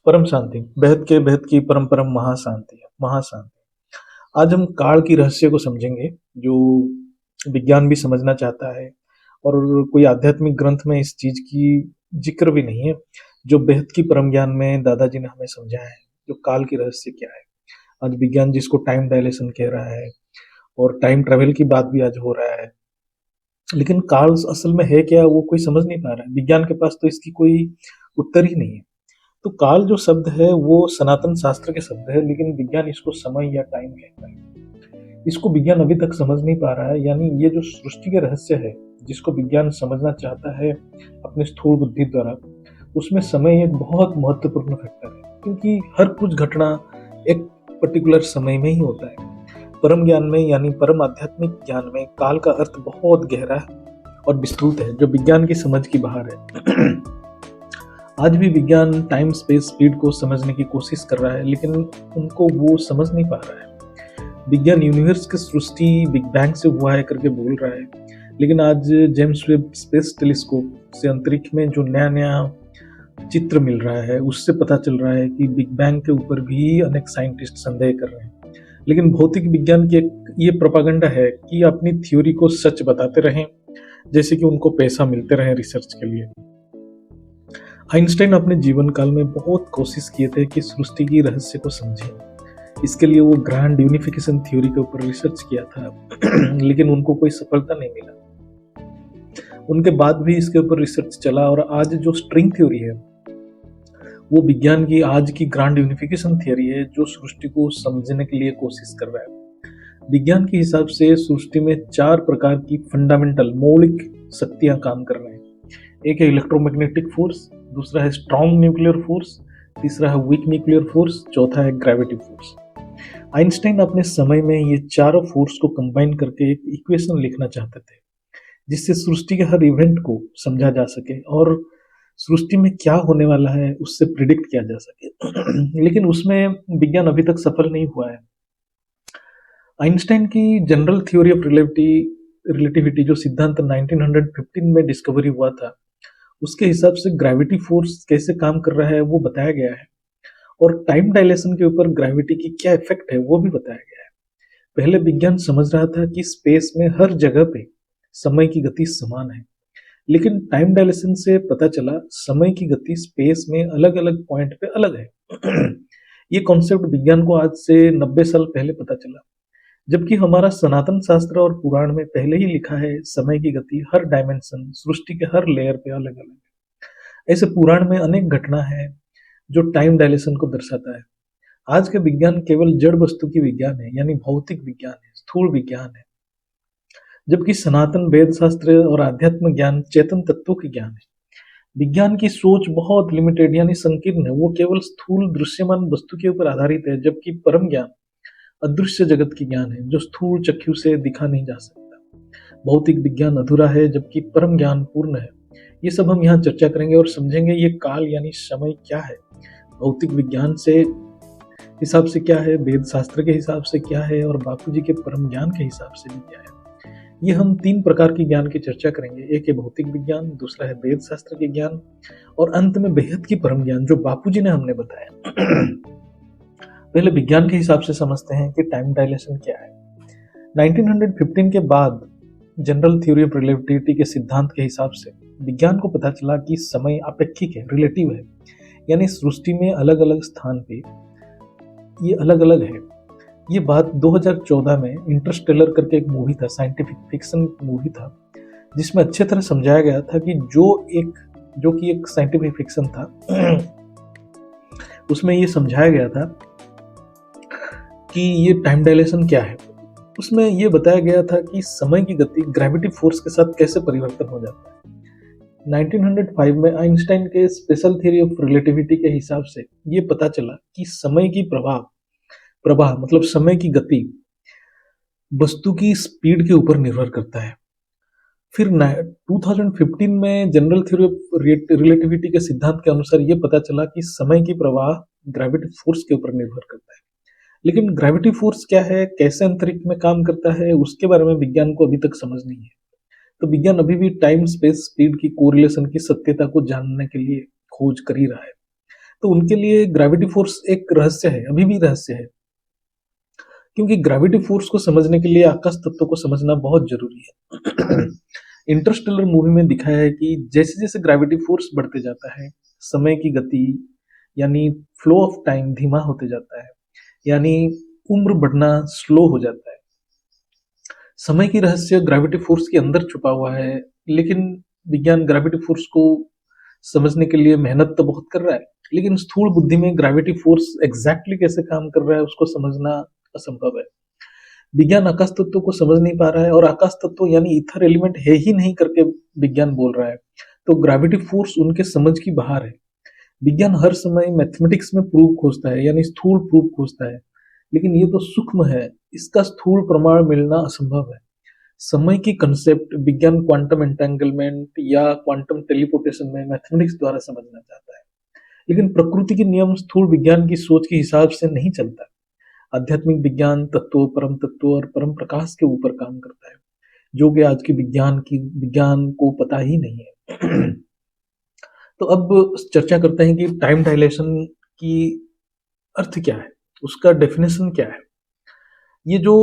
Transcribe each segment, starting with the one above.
परम शांति, बेहद के बेहद की परम परम महाशांति है, महाशांति। आज हम काल की रहस्य को समझेंगे, जो विज्ञान भी समझना चाहता है और कोई आध्यात्मिक ग्रंथ में इस चीज की जिक्र भी नहीं है, जो बेहद की परम ज्ञान में दादाजी ने हमें समझाया है। जो काल की रहस्य क्या है, आज विज्ञान जिसको टाइम डायलेशन कह रहा है और टाइम ट्रेवल की बात भी आज हो रहा है, लेकिन काल असल में है क्या वो कोई समझ नहीं पा रहा है। विज्ञान के पास तो इसकी कोई उत्तर ही नहीं है। तो काल जो शब्द है वो सनातन शास्त्र के शब्द है, लेकिन विज्ञान इसको समय या टाइम कहता है। इसको विज्ञान अभी तक समझ नहीं पा रहा है। यानी ये जो सृष्टि के रहस्य है, जिसको विज्ञान समझना चाहता है अपने स्थूल बुद्धि द्वारा, उसमें समय एक बहुत महत्वपूर्ण फैक्टर है, क्योंकि हर कुछ घटना एक पर्टिकुलर समय में ही होता है। परम ज्ञान में यानी परम आध्यात्मिक ज्ञान में काल का अर्थ बहुत गहरा और विस्तृत है, जो विज्ञान की समझ की बाहर है। आज भी विज्ञान टाइम स्पेस स्पीड को समझने की कोशिश कर रहा है, लेकिन उनको वो समझ नहीं पा रहा है। विज्ञान यूनिवर्स की सृष्टि बिग बैंग से हुआ है करके बोल रहा है, लेकिन आज जेम्स वेब स्पेस टेलीस्कोप से अंतरिक्ष में जो नया नया चित्र मिल रहा है, उससे पता चल रहा है कि बिग बैंग के ऊपर भी अनेक साइंटिस्ट संदेह कर रहे हैं। लेकिन भौतिक विज्ञान की एक ये प्रोपागेंडा है कि अपनी थ्योरी को सच बताते रहें, जैसे कि उनको पैसा मिलते रहे रिसर्च के लिए। आइंस्टाइन अपने जीवन काल में बहुत कोशिश किए थे कि सृष्टि की रहस्य को समझें। इसके लिए वो ग्रैंड यूनिफिकेशन थ्योरी के ऊपर रिसर्च किया था, लेकिन उनको कोई सफलता नहीं मिला। उनके बाद भी इसके ऊपर रिसर्च चला और आज जो स्ट्रिंग थ्योरी है वो विज्ञान की आज की ग्रैंड यूनिफिकेशन थ्योरी है, जो सृष्टि को समझने के लिए कोशिश कर रहा है। विज्ञान के हिसाब से सृष्टि में 4 प्रकार की फंडामेंटल मौलिक शक्तियां काम कर रहे हैं। एक है इलेक्ट्रोमैग्नेटिक फोर्स, दूसरा है स्ट्रॉन्ग न्यूक्लियर फोर्स, तीसरा है वीक न्यूक्लियर फोर्स, चौथा है ग्रेविटी फोर्स। आइंस्टाइन अपने समय में ये चारों फोर्स को कंबाइन करके एक इक्वेशन लिखना चाहते थे, जिससे सृष्टि के हर इवेंट को समझा जा सके और सृष्टि में क्या होने वाला है उससे प्रिडिक्ट किया जा सके। लेकिन उसमें विज्ञान अभी तक सफल नहीं हुआ है। आइंस्टाइन की जनरल थ्योरी ऑफ रिलेटिविटी जो सिद्धांत 1915 में डिस्कवरी हुआ था, उसके हिसाब से ग्रेविटी फोर्स कैसे काम कर रहा है वो बताया गया है, और टाइम डायलेशन के ऊपर ग्रेविटी की क्या इफेक्ट है वो भी बताया गया है। पहले विज्ञान समझ रहा था कि स्पेस में हर जगह पे समय की गति समान है, लेकिन टाइम डायलेशन से पता चला समय की गति स्पेस में अलग अलग पॉइंट पे अलग है। ये कॉन्सेप्ट विज्ञान को आज से 90 साल पहले पता चला, जबकि हमारा सनातन शास्त्र और पुराण में पहले ही लिखा है समय की गति हर डायमेंशन सृष्टि के हर लेयर पे अलग अलग है। ऐसे पुराण में अनेक घटना है जो टाइम डायलेशन को दर्शाता है। आज के विज्ञान केवल जड़ वस्तु की विज्ञान है, यानी भौतिक विज्ञान है, स्थूल विज्ञान है, जबकि सनातन वेद शास्त्र और आध्यात्म ज्ञान चेतन तत्वों की ज्ञान है। विज्ञान की सोच बहुत लिमिटेड यानी संकीर्ण है, वो केवल स्थूल दृश्यमान वस्तु के ऊपर आधारित है, जबकि परम ज्ञान अदृश्य जगत की ज्ञान है, जो स्थूल चक्षु से दिखा नहीं जा सकता। भौतिक विज्ञान अधूरा है, जबकि परम ज्ञान पूर्ण है। ये सब हम यहाँ चर्चा करेंगे और समझेंगे ये काल यानी समय क्या है, भौतिक विज्ञान से हिसाब से क्या है, वेद शास्त्र के हिसाब से क्या है, और बापूजी के परम ज्ञान के हिसाब से भी क्या है। ये हम 3 प्रकार के ज्ञान की चर्चा करेंगे। एक है भौतिक विज्ञान, दूसरा है वेद शास्त्र के ज्ञान, और अंत में बेहद की परम ज्ञान जो बापूजी ने हमने बताया। पहले विज्ञान के हिसाब से समझते हैं कि टाइम डायलेशन क्या है। 1915 के बाद जनरल थ्योरी ऑफ रिलेटिविटी के सिद्धांत के हिसाब से विज्ञान को पता चला कि समय अपेक्षिक है, रिलेटिव है, यानी सृष्टि में अलग अलग स्थान पे ये अलग अलग है। ये बात 2014 में इंटरस्टेलर करके एक मूवी था, साइंटिफिक फिक्शन मूवी था, जिसमें अच्छे तरह समझाया गया था कि जो कि एक साइंटिफिक फिक्शन था, उसमें ये समझाया गया था कि ये टाइम डायलेशन क्या है। उसमें ये बताया गया था कि समय की गति ग्रेविटी फोर्स के साथ कैसे परिवर्तन हो जाता है। 1905 में आइंस्टाइन के स्पेशल थ्योरी ऑफ रिलेटिविटी के हिसाब से ये पता चला कि समय की प्रवाह मतलब समय की गति वस्तु की स्पीड के ऊपर निर्भर करता है। फिर 2015 में जनरल थ्योरी ऑफ रिलेटिविटी के सिद्धांत के अनुसार ये पता चला कि समय की प्रवाह ग्रेविटी फोर्स के ऊपर निर्भर करता है। लेकिन ग्रेविटी फोर्स क्या है, कैसे अंतरिक्ष में काम करता है, उसके बारे में विज्ञान को अभी तक समझ नहीं है। तो विज्ञान अभी भी टाइम स्पेस स्पीड की कोरिलेशन की सत्यता को जानने के लिए खोज कर ही रहा है। तो उनके लिए ग्रेविटी फोर्स एक रहस्य है, अभी भी रहस्य है, क्योंकि ग्रेविटी फोर्स को समझने के लिए आकाश तत्व को समझना बहुत जरूरी है। इंटरस्टेलर मूवी में दिखाया है कि जैसे जैसे ग्रेविटी फोर्स बढ़ते जाता है, समय की गति यानी फ्लो ऑफ टाइम धीमा होते जाता है, यानी उम्र बढ़ना स्लो हो जाता है। समय की रहस्य ग्रेविटी फोर्स के अंदर छुपा हुआ है, लेकिन विज्ञान ग्रेविटी फोर्स को समझने के लिए मेहनत तो बहुत कर रहा है, लेकिन स्थूल बुद्धि में ग्रेविटी फोर्स एग्जैक्टली कैसे काम कर रहा है उसको समझना असंभव है। विज्ञान आकाश तत्व को समझ नहीं पा रहा है, और आकाश तत्व यानी इथर एलिमेंट है ही नहीं करके विज्ञान बोल रहा है, तो ग्रेविटी फोर्स उनके समझ की बाहर है। विज्ञान हर समय मैथमेटिक्स में प्रूफ खोजता है, यानी स्थूल प्रूफ खोजता है, लेकिन ये तो सूक्ष्म है, इसका स्थूल प्रमाण मिलना असंभव है। समय की कंसेप्ट विज्ञान क्वांटम एंटेंगलमेंट या क्वांटम टेलीपोर्टेशन में मैथमेटिक्स द्वारा समझना चाहता है, लेकिन प्रकृति के नियम स्थूल विज्ञान की सोच के हिसाब से नहीं चलता। आध्यात्मिक विज्ञान तत्व और परम प्रकाश के ऊपर काम करता है, जो कि आज के विज्ञान को पता ही नहीं है। तो अब चर्चा करते हैं कि टाइम डायलेशन की अर्थ क्या है, उसका डेफिनेशन क्या है। ये जो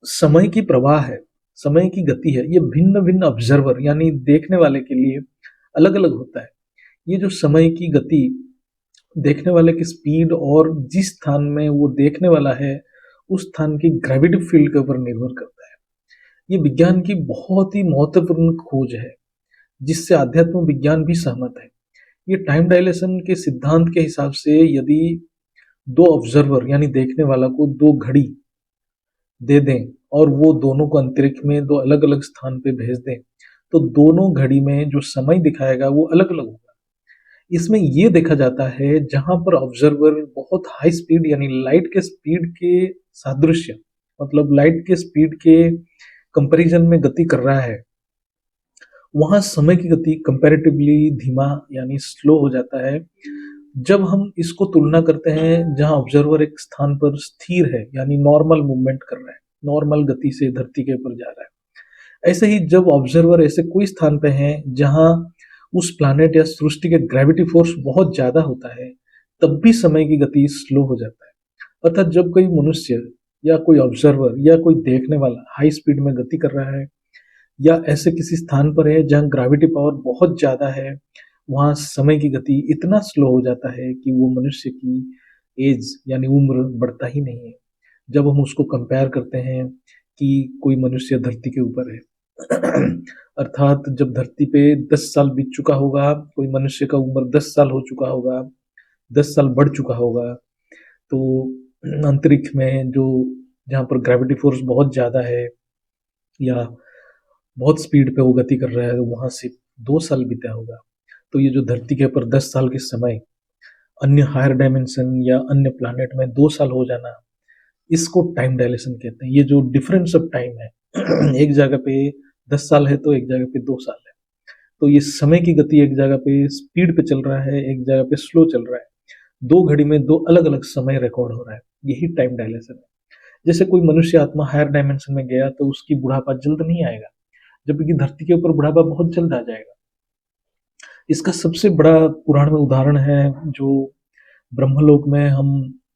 समय की प्रवाह है, समय की गति है, ये भिन्न भिन्न ऑब्जर्वर यानी देखने वाले के लिए अलग अलग होता है। ये जो समय की गति देखने वाले की स्पीड और जिस स्थान में वो देखने वाला है उस स्थान की ग्रेविटी फील्ड के ऊपर निर्भर करता है। ये विज्ञान की बहुत ही महत्वपूर्ण खोज है, जिससे आध्यात्म विज्ञान भी सहमत है। ये टाइम डायलेशन के सिद्धांत के हिसाब से यदि दो ऑब्जर्वर यानी देखने वाला को दो घड़ी दे दें और वो दोनों को अंतरिक्ष में दो अलग अलग स्थान पे भेज दें, तो दोनों घड़ी में जो समय दिखाएगा वो अलग अलग होगा। इसमें ये देखा जाता है जहां पर ऑब्जर्वर बहुत हाई स्पीड यानी लाइट के स्पीड के सादृश्य, मतलब लाइट के स्पीड के कंपैरिजन में गति कर रहा है, वहां समय की गति कंपैरेटिवली धीमा यानी स्लो हो जाता है। जब हम इसको तुलना करते हैं जहां ऑब्जर्वर एक स्थान पर स्थिर है यानी नॉर्मल मूवमेंट कर रहा है, नॉर्मल गति से धरती के ऊपर जा रहा है, ऐसे ही जब ऑब्जर्वर ऐसे कोई स्थान पे है जहां उस प्लैनेट या सृष्टि के ग्रेविटी फोर्स बहुत ज्यादा होता है, तब भी समय की गति स्लो हो जाता है। अर्थात जब कोई मनुष्य या कोई ऑब्जर्वर या कोई देखने वाला हाई स्पीड में गति कर रहा है या ऐसे किसी स्थान पर है जहां ग्रेविटी पावर बहुत ज्यादा है, वहां समय की गति इतना स्लो हो जाता है कि वो मनुष्य की एज यानी उम्र बढ़ता ही नहीं है। जब हम उसको कंपेयर करते हैं कि कोई मनुष्य धरती के ऊपर है, अर्थात जब धरती पे 10 साल बीत चुका होगा, कोई मनुष्य का उम्र 10 साल हो चुका होगा, 10 साल बढ़ चुका होगा, तो अंतरिक्ष में जो जहाँ पर ग्रेविटी फोर्स बहुत ज्यादा है या बहुत स्पीड पे वो गति कर रहा है, वहां से 2 साल बीता होगा। तो ये जो धरती के ऊपर 10 साल के समय अन्य हायर डायमेंशन या अन्य प्लैनेट में 2 साल हो जाना, इसको टाइम डायलेशन कहते हैं। ये जो डिफरेंस ऑफ टाइम है, एक जगह पे 10 साल है तो एक जगह पे 2 साल है, तो ये समय की गति एक जगह पे स्पीड पे चल रहा है, एक जगह पे स्लो चल रहा है, दो घड़ी में दो अलग अलग समय रिकॉर्ड हो रहा है, यही टाइम डायलेशन है। जैसे कोई मनुष्य आत्मा हायर डायमेंशन में गया तो उसकी बुढ़ापा जल्द नहीं आएगा, जबकि धरती के ऊपर बुढ़ापा बहुत जल्द आ जाएगा। इसका सबसे बड़ा पुराण में उदाहरण है जो ब्रह्मलोक में हम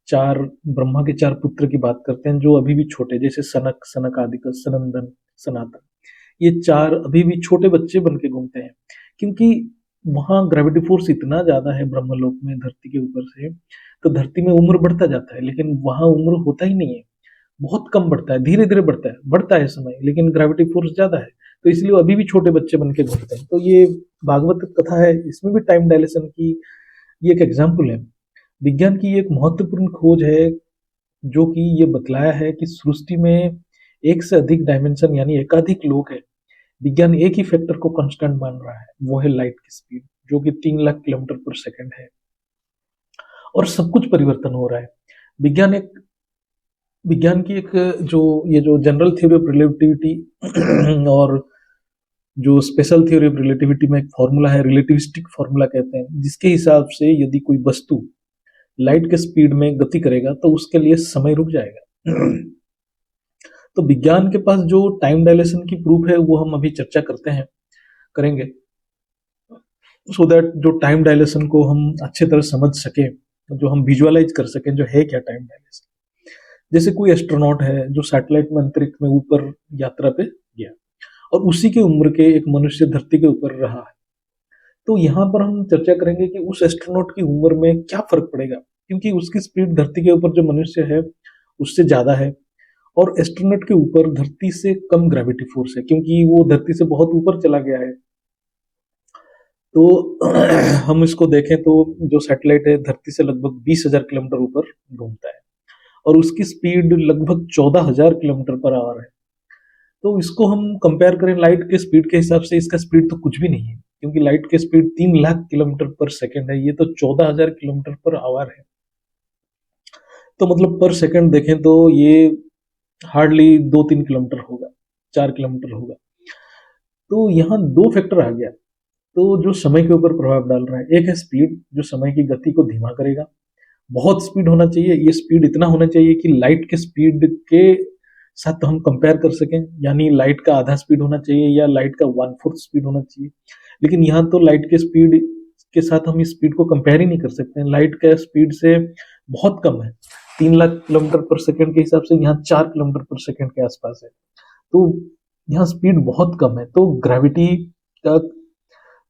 चार ब्रह्मा के 4 पुत्र की बात करते हैं जो अभी भी छोटे, जैसे सनक, सनकादिक, सनंदन, सनातन, ये 4 अभी भी छोटे बच्चे बन के घूमते हैं, क्योंकि वहां ग्रेविटी फोर्स इतना ज्यादा है ब्रह्मलोक में धरती के ऊपर से, तो धरती में उम्र बढ़ता जाता है, लेकिन वहां उम्र होता ही नहीं है, बहुत कम बढ़ता है, धीरे धीरे बढ़ता है समय, लेकिन ग्रेविटी फोर्स ज्यादा है, तो इसलिए वो अभी भी छोटे बच्चे बन के घूमते हैं। तो ये भागवत कथा है, इसमें भी टाइम डायलेशन की ये एक एग्जाम्पल है। विज्ञान की एक महत्वपूर्ण खोज है जो कि ये बतलाया है कि सृष्टि में एक से अधिक डायमेंशन यानी एकाधिक लोग है। विज्ञान एक ही फैक्टर को कांस्टेंट मान रहा है, वो है लाइट की स्पीड, जो कि 3 लाख किलोमीटर पर सेकंड है, और सब कुछ परिवर्तन हो रहा है। विज्ञान एक विज्ञान की एक जो ये जो जनरल थ्योरी ऑफ रिलेटिविटी और जो स्पेशल थ्योरी ऑफ रिलेटिविटी में एक फॉर्मूला है, रिलेटिविस्टिक फॉर्मूला कहते हैं, जिसके हिसाब से यदि कोई वस्तु लाइट के स्पीड में गति करेगा तो उसके लिए समय रुक जाएगा। तो विज्ञान के पास जो टाइम डायलेशन की प्रूफ है वो हम अभी चर्चा करेंगे। सो दैट जो टाइम डायलेशन को हम अच्छे तरह समझ सके, जो हम विजुअलाइज कर सकें जो है क्या टाइम डायलेशन। जैसे कोई एस्ट्रोनॉट है जो सैटेलाइट में अंतरिक्ष में ऊपर यात्रा पे गया और उसी की उम्र के एक मनुष्य धरती के ऊपर रहा है, तो यहाँ पर हम चर्चा करेंगे कि उस एस्ट्रोनॉट की उम्र में क्या फर्क पड़ेगा, क्योंकि उसकी स्पीड धरती के ऊपर जो मनुष्य है उससे ज्यादा है, और एस्ट्रोनॉट के ऊपर धरती से कम ग्रेविटी फोर्स है क्योंकि वो धरती से बहुत ऊपर चला गया है। तो हम इसको देखें तो जो सैटेलाइट है धरती से लगभग 20,000 किलोमीटर ऊपर घूमता है और उसकी स्पीड लगभग 14,000 किलोमीटर पर आवर है। तो इसको हम कंपेयर करें लाइट के स्पीड के हिसाब से, इसका स्पीड तो कुछ भी नहीं है, क्योंकि लाइट की स्पीड 3 लाख किलोमीटर पर सेकेंड है, ये तो 14,000 किलोमीटर पर आवर है। तो मतलब पर सेकंड देखें तो ये हार्डली 2-3 किलोमीटर होगा, 4 किलोमीटर होगा। तो यहाँ दो फैक्टर आ गया, तो जो समय के ऊपर प्रभाव डाल रहा है, एक है स्पीड जो समय की गति को धीमा करेगा, बहुत स्पीड होना चाहिए, ये स्पीड इतना होना चाहिए कि लाइट के स्पीड के साथ हम कंपेयर कर सकें, यानी लाइट का आधा स्पीड होना चाहिए या लाइट का 1/4 स्पीड होना चाहिए। लेकिन यहाँ तो लाइट के स्पीड के साथ हम इस स्पीड को कंपेयर ही नहीं कर सकते, लाइट का स्पीड से बहुत कम है, 3 लाख किलोमीटर पर सेकंड के हिसाब से यहाँ 4 किलोमीटर पर सेकंड के आसपास है। तो यहाँ स्पीड बहुत कम है, तो ग्रेविटी का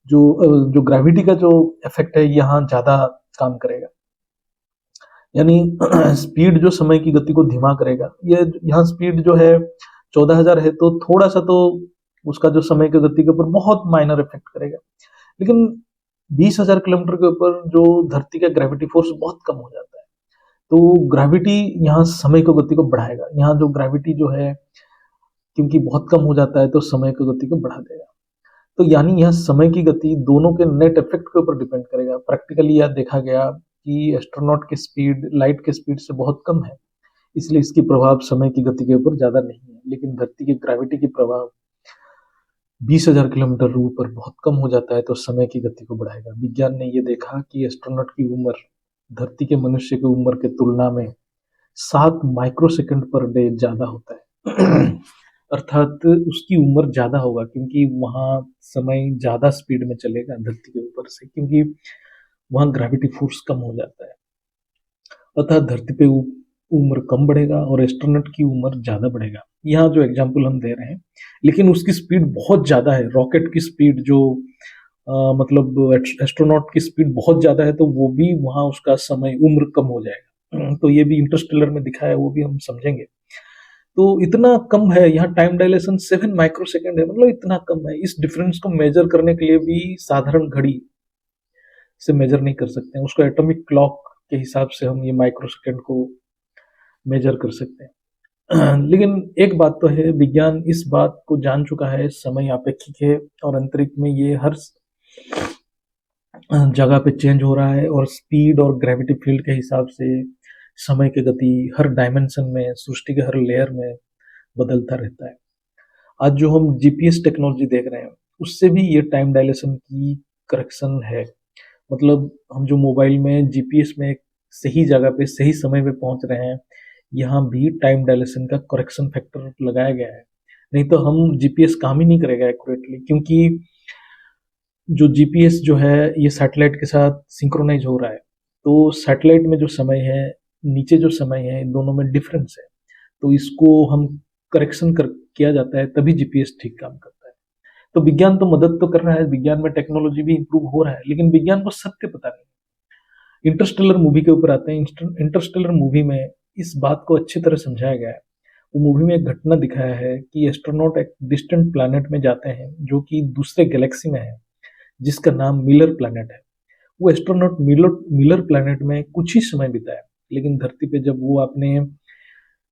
जो ग्रेविटी का जो इफेक्ट है यहाँ ज्यादा काम करेगा, यानी स्पीड जो समय की गति को धीमा करेगा। ये यहाँ स्पीड जो है 14,000 है, तो थोड़ा सा तो उसका जो समय की गति के ऊपर बहुत माइनर इफेक्ट करेगा, लेकिन 20,000 किलोमीटर के ऊपर जो धरती का ग्रेविटी फोर्स बहुत कम हो जाता है, तो ग्रेविटी यहाँ समय की गति को बढ़ाएगा। यहाँ जो ग्रेविटी जो है क्योंकि बहुत कम हो जाता है तो समय की गति को बढ़ा देगा। तो यानी यह समय की गति दोनों के नेट इफेक्ट के ऊपर डिपेंड करेगा। प्रैक्टिकली यह देखा गया कि एस्ट्रोनॉट की स्पीड लाइट के स्पीड से बहुत कम है, इसलिए इसकी प्रभाव समय की गति के ऊपर ज्यादा नहीं है, लेकिन धरती की ग्रेविटी की प्रभाव 20,000 किलोमीटर ऊपर बहुत कम हो जाता है तो समय की गति को बढ़ाएगा। विज्ञान ने यह देखा कि एस्ट्रोनॉट की उम्र धरती के मनुष्य की उम्र के तुलना में 7 माइक्रोसेकंड पर डे ज्यादा होता है अर्थात उसकी उम्र ज्यादा होगा क्योंकि वहां समय ज्यादा स्पीड में चलेगा धरती के ऊपर से, क्योंकि वहां ग्रेविटी फोर्स कम हो जाता है। अतः धरती पे उम्र कम बढ़ेगा और एस्ट्रोनॉट की उम्र ज्यादा बढ़ेगा। यहाँ जो एग्जाम्पल हम दे रहे हैं, लेकिन उसकी स्पीड बहुत ज्यादा है, रॉकेट की स्पीड जो मतलब एस्ट्रोनॉट की स्पीड बहुत ज्यादा है, तो वो भी वहां उसका समय उम्र कम हो जाएगा। तो ये भी इंटरस्टेलर में दिखाया है, वो भी हम समझेंगे। तो इतना कम है, यहाँ टाइम डायलेशन 7 माइक्रोसेकंड है, मतलब इतना कम है। इस डिफरेंस को मेजर करने के लिए भी साधारण घड़ी से मेजर नहीं कर सकते हैं, उसको एटॉमिक क्लॉक के हिसाब से हम ये माइक्रोसेकंड को मेजर कर सकते हैं। लेकिन एक बात तो है, विज्ञान इस बात को जान चुका है, समय अपेक्षिक है और अंतरिक्ष में ये हर जगह पे चेंज हो रहा है और स्पीड और ग्रेविटी फील्ड के हिसाब से समय की गति हर डायमेंशन में, सृष्टि के हर लेयर में बदलता रहता है। आज जो हम जीपीएस टेक्नोलॉजी देख रहे हैं उससे भी ये टाइम डायलेशन की करेक्शन है। मतलब हम जो मोबाइल में जीपीएस में एक सही जगह पे सही समय पे पहुंच रहे हैं, यहाँ भी टाइम डायलेशन का करेक्शन फैक्टर लगाया गया है, नहीं तो हम जीपीएस काम ही नहीं करेगा एक्यूरेटली, क्योंकि जो जीपीएस जो है ये सैटेलाइट के साथ सिंक्रोनाइज हो रहा है, तो सैटेलाइट में जो समय है नीचे जो समय है इन दोनों में डिफरेंस है, तो इसको हम करेक्शन कर किया जाता है तभी जीपीएस ठीक काम करता है। तो विज्ञान तो मदद तो कर रहा है, विज्ञान में टेक्नोलॉजी भी इंप्रूव हो रहा है, लेकिन विज्ञान को सत्य पता नहीं। इंटरस्टेलर मूवी के ऊपर आते हैं। इंटरस्टेलर मूवी में इस बात को अच्छी तरह समझाया गया है। वो मूवी में एक घटना दिखाया है कि एस्ट्रोनॉट एक डिस्टेंट प्लैनेट में जाते हैं जो कि दूसरे गैलेक्सी में है, जिसका नाम मिलर प्लैनेट है। वो एस्ट्रोनॉट मिलर प्लैनेट में कुछ ही समय बिताया, लेकिन धरती पे जब वो अपने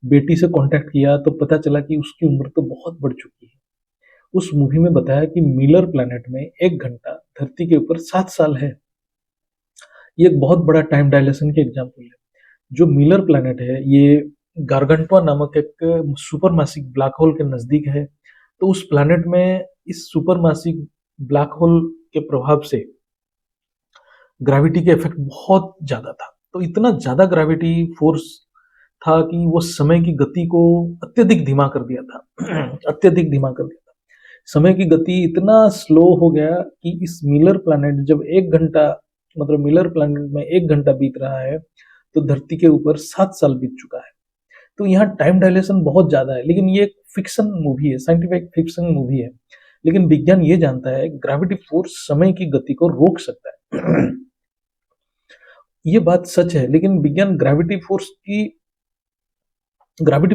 बेटी से कांटेक्ट किया तो पता चला कि उसकी उम्र तो बहुत बढ़ चुकी है। उस मूवी में बताया कि मिलर प्लैनेट में 1 घंटा धरती के ऊपर 7 साल है। ये एक बहुत बड़ा टाइम डायलेशन के एग्जाम्पल है। जो मिलर प्लैनेट है ये गारगंटुआ नामक एक सुपरमासिक ब्लैक होल के नजदीक है। तो उस प्लैनेट में इस सुपरमासिक ब्लैक होल के प्रभाव से ग्रेविटी के इफेक्ट बहुत ज्यादा था। तो इतना ज्यादा ग्रेविटी फोर्स था कि वो समय की गति को अत्यधिक धीमा कर दिया था। अत्यधिक धीमा कर दिया था। समय की गति इतना स्लो हो गया कि इस मिलर प्लैनेट जब 1 घंटा, मतलब मिलर प्लैनेट में 1 घंटा बीत रहा है, तो धरती के ऊपर 7 साल बीत चुका है। तो यहाँ टाइम डायलेशन बहुत ज़्यादा है, लेकिन ये एक फ़िक्शन मूवी है, साइंटिफिक फ़िक्शन मूवी है। लेकिन विज्ञान ये जानता है ग्रेविटी फ़ोर्स समय की गति को रोक सकता है। ये बात सच है, लेकिन विज्ञान ग्रेविटी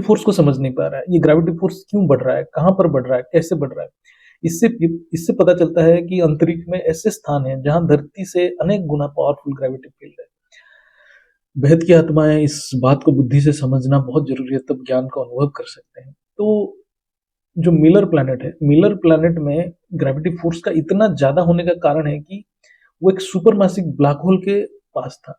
फोर्स को समझ नहीं पा रहा है। ये ग्रेविटी फोर्स क्यों बढ़ रहा है, कहाँ पर बढ़ रहा है, कैसे बढ़ रहा है। इससे इससे पता चलता है कि अंतरिक्ष में ऐसे स्थान हैं जहां धरती से अनेक गुना पावरफुल ग्रेविटी फील्ड है। बेहद की आत्माएं इस बात को बुद्धि से समझना बहुत जरूरी है, तब ज्ञान का अनुभव कर सकते हैं। तो जो मिलर प्लैनेट है, मिलर प्लैनेट में ग्रेविटी फोर्स का इतना ज्यादा होने का कारण है कि वो एक सुपरमासिव ब्लैक होल के पास था।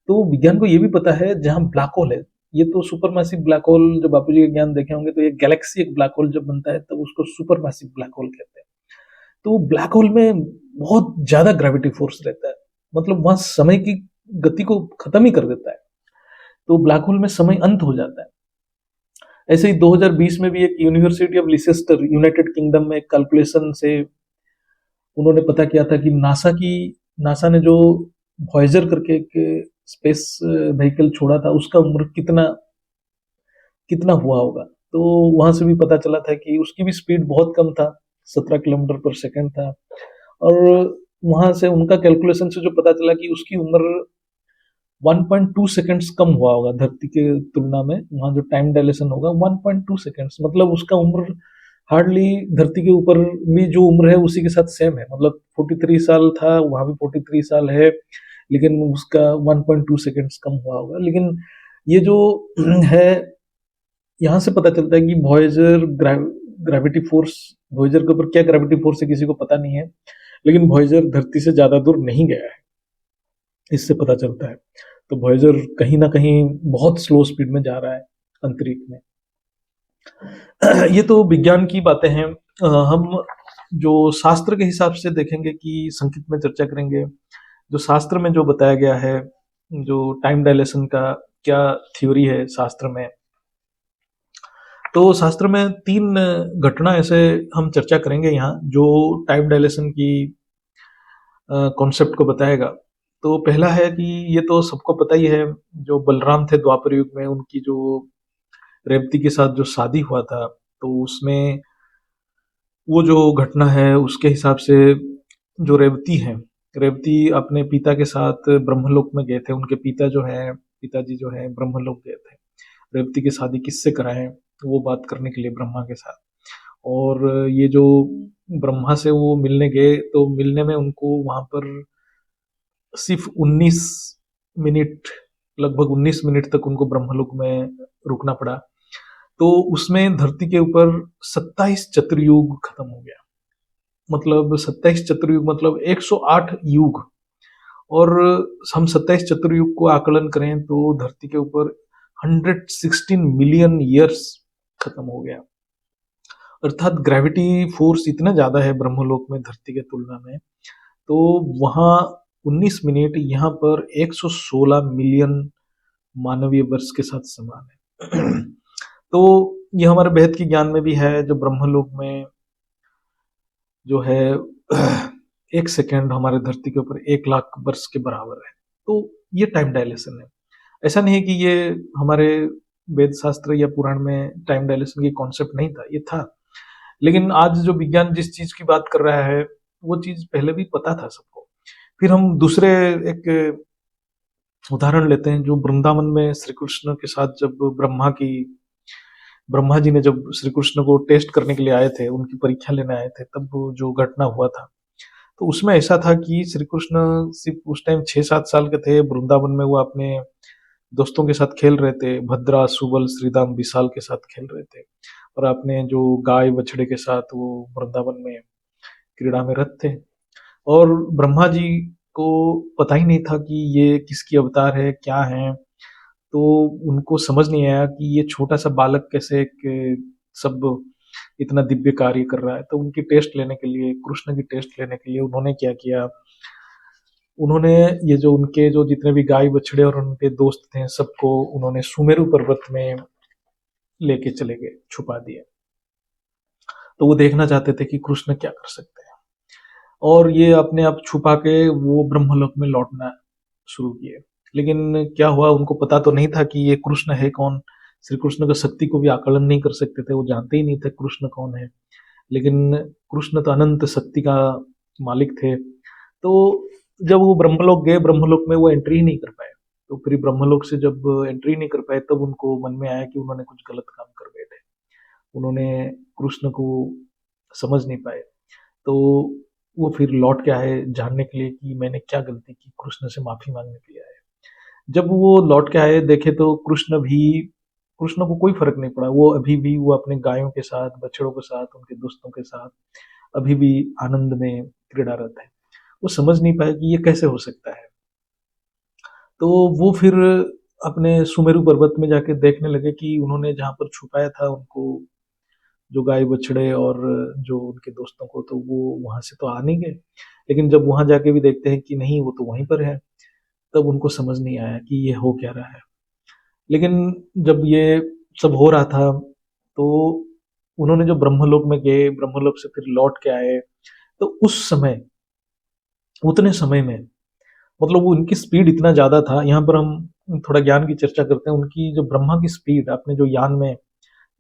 तो विज्ञान को ये भी पता है जहां ब्लैक होल है, ये तो सुपरमैसिव ब्लैक होल, जो बापूजी का ज्ञान देखे होंगे, तो ये गैलेक्सी एक ब्लैक होल जब बनता है तब उसको सुपरमैसिव ब्लैक होल कहते हैं। तो ब्लैक होल में बहुत ज्यादा ग्रेविटी फोर्स रहता है, मतलब वहां समय की गति को खत्म ही कर देता है। तो ब्लैक होल में समय अंत हो जाता है। ऐसे ही 2020 में भी एक university of Leicester, United kingdom में कैलकुलेशन से उन्होंने पता किया था कि नासा ने जो वॉयेजर करके एक स्पेस व्हीकल छोड़ा था, उसका उम्र कितना कितना हुआ होगा। तो वहां से भी पता चला था कि उसकी भी स्पीड बहुत कम था, 17 किलोमीटर पर सेकंड था। और वहां से उनका कैलकुलेशन से जो पता चला कि उसकी उम्र 1.2 सेकंड्स कम हुआ होगा धरती के तुलना में। वहां जो टाइम डायलेशन होगा 1.2 सेकंड्स, मतलब उसका उम्र हार्डली धरती के ऊपर भी जो उम्र है उसी के साथ सेम है। मतलब 43 साल था, वहां भी 43 साल है, लेकिन उसका 1.2 सेकंड्स कम हुआ होगा। लेकिन ये जो है, यहाँ से पता चलता है कि ग्रेविटी फोर्स, वॉयेजर के ऊपर क्या ग्रेविटी फोर्स है किसी को पता नहीं है, लेकिन वॉयेजर धरती से ज्यादा दूर नहीं गया है, इससे पता चलता है। तो वॉयेजर कहीं ना कहीं बहुत स्लो स्पीड में जा रहा है अंतरिक्ष में। ये तो विज्ञान की बातें हैं। हम जो शास्त्र के हिसाब से देखेंगे कि संक्षिप्त में चर्चा करेंगे, जो शास्त्र में जो बताया गया है, जो टाइम डायलेशन का क्या थ्योरी है शास्त्र में। तो शास्त्र में 3 घटना ऐसे हम चर्चा करेंगे यहाँ, जो टाइम डायलेशन की कॉन्सेप्ट को बताएगा। तो पहला है कि ये तो सबको पता ही है, जो बलराम थे द्वापर युग में, उनकी जो रेवती के साथ जो शादी हुआ था, तो उसमें वो जो घटना है उसके हिसाब से जो रेवती है, रेवती अपने पिता के साथ ब्रह्मलोक में गए थे। उनके पिताजी जो है ब्रह्मलोक गए थे। रेवती की शादी किससे कराएं, वो बात करने के लिए ब्रह्मा के साथ। और ये जो ब्रह्मा से वो मिलने गए, तो मिलने में उनको वहां पर सिर्फ 19 मिनट, लगभग 19 मिनट तक उनको ब्रह्मलोक में रुकना पड़ा। तो उसमें धरती के ऊपर 27 चतुर्युग खत्म हो गया। मतलब 27 चतुर्युग मतलब 108 युग। और हम 27 चतुर्युग को आकलन करें तो धरती के ऊपर 116 मिलियन ईयर्स खत्म हो गया। अर्थात ग्रेविटी फोर्स इतना ज्यादा है ब्रह्मलोक में धरती के तुलना में, तो वहां 19 मिनट, यहाँ पर 116 मिलियन मानवीय वर्ष के साथ समान है। तो ये हमारे बेहद की ज्ञान में भी है, जो ब्रह्मलोक में जो है 1 सेकेंड हमारे धरती के ऊपर 1 लाख वर्ष के बराबर है। तो ये टाइम डायलेशन है। ऐसा नहीं है कि ये हमारे वेद शास्त्र या पुराण में टाइम डायलेशन की कॉन्सेप्ट नहीं था, ये था। लेकिन आज जो विज्ञान जिस चीज की बात कर रहा है, वो चीज पहले भी पता था सबको। फिर हम दूसरे एक उदाहरण लेते हैं, जो वृंदावन में श्री कृष्ण के साथ जब ब्रह्मा जी ने जब श्री कृष्ण को टेस्ट करने के लिए आए थे, उनकी परीक्षा लेने आए थे, तब वो जो घटना हुआ था, तो उसमें ऐसा था कि श्री कृष्ण सिर्फ उस टाइम 6-7 साल के थे। वृंदावन में वो अपने दोस्तों के साथ खेल रहे थे, भद्रा, सुबल, श्रीदाम, विशाल के साथ खेल रहे थे, और अपने जो गाय बछड़े के साथ वो वृंदावन में क्रीड़ा में रत थे। और ब्रह्मा जी को पता ही नहीं था कि ये किसकी अवतार है, क्या है। तो उनको समझ नहीं आया कि ये छोटा सा बालक कैसे एक सब इतना दिव्य कार्य कर रहा है। तो उनकी टेस्ट लेने के लिए, कृष्ण की टेस्ट लेने के लिए उन्होंने क्या किया, उन्होंने ये जो उनके जो जितने भी गाय बछड़े और उनके दोस्त थे, सबको उन्होंने सुमेरु पर्वत में लेके चले गए, छुपा दिए। तो वो देखना चाहते थे कि कृष्ण क्या कर सकते हैं, और ये अपने आप छुपा के वो ब्रह्मलोक में लौटना शुरू किए। लेकिन क्या हुआ, उनको पता तो नहीं था कि ये कृष्ण है कौन। श्री कृष्ण की शक्ति को भी आकलन नहीं कर सकते थे, वो जानते ही नहीं थे कृष्ण कौन है। लेकिन कृष्ण तो अनंत शक्ति का मालिक थे। तो जब वो ब्रह्मलोक गए, ब्रह्मलोक में वो एंट्री ही नहीं कर पाए। तो फिर ब्रह्मलोक से जब एंट्री नहीं कर पाए, तब उनको मन में आया कि उन्होंने कुछ गलत काम कर बैठे। उन्होंने कृष्ण को समझ नहीं पाए। तो वो फिर लौट के आए जानने के लिए कि मैंने क्या गलती की, कृष्ण से माफी मांगने के लिए आए। जब वो लौट के आए, देखे तो कृष्ण को कोई फर्क नहीं पड़ा। वो अभी भी वो अपने गायों के साथ, बछड़ों के साथ, उनके दोस्तों के साथ अभी भी आनंद में क्रीड़ारत है। वो समझ नहीं पाए कि ये कैसे हो सकता है। तो वो फिर अपने सुमेरु पर्वत में जाके देखने लगे कि उन्होंने जहाँ पर छुपाया था उनको, जो गाय बछड़े और जो उनके दोस्तों को, तो वो वहां से तो आ नहीं गए। लेकिन जब वहां जाके भी देखते हैं कि नहीं, वो तो वहीं पर है, तब उनको समझ नहीं आया कि ये हो क्या रहा है। लेकिन जब ये सब हो रहा था, तो उन्होंने जो ब्रह्मलोक में गए, ब्रह्मलोक से फिर लौट के आए, तो उस समय, उतने समय में, मतलब वो उनकी स्पीड इतना ज्यादा था। यहाँ पर हम थोड़ा ज्ञान की चर्चा करते हैं। उनकी जो ब्रह्मा की स्पीड, अपने जो यान में,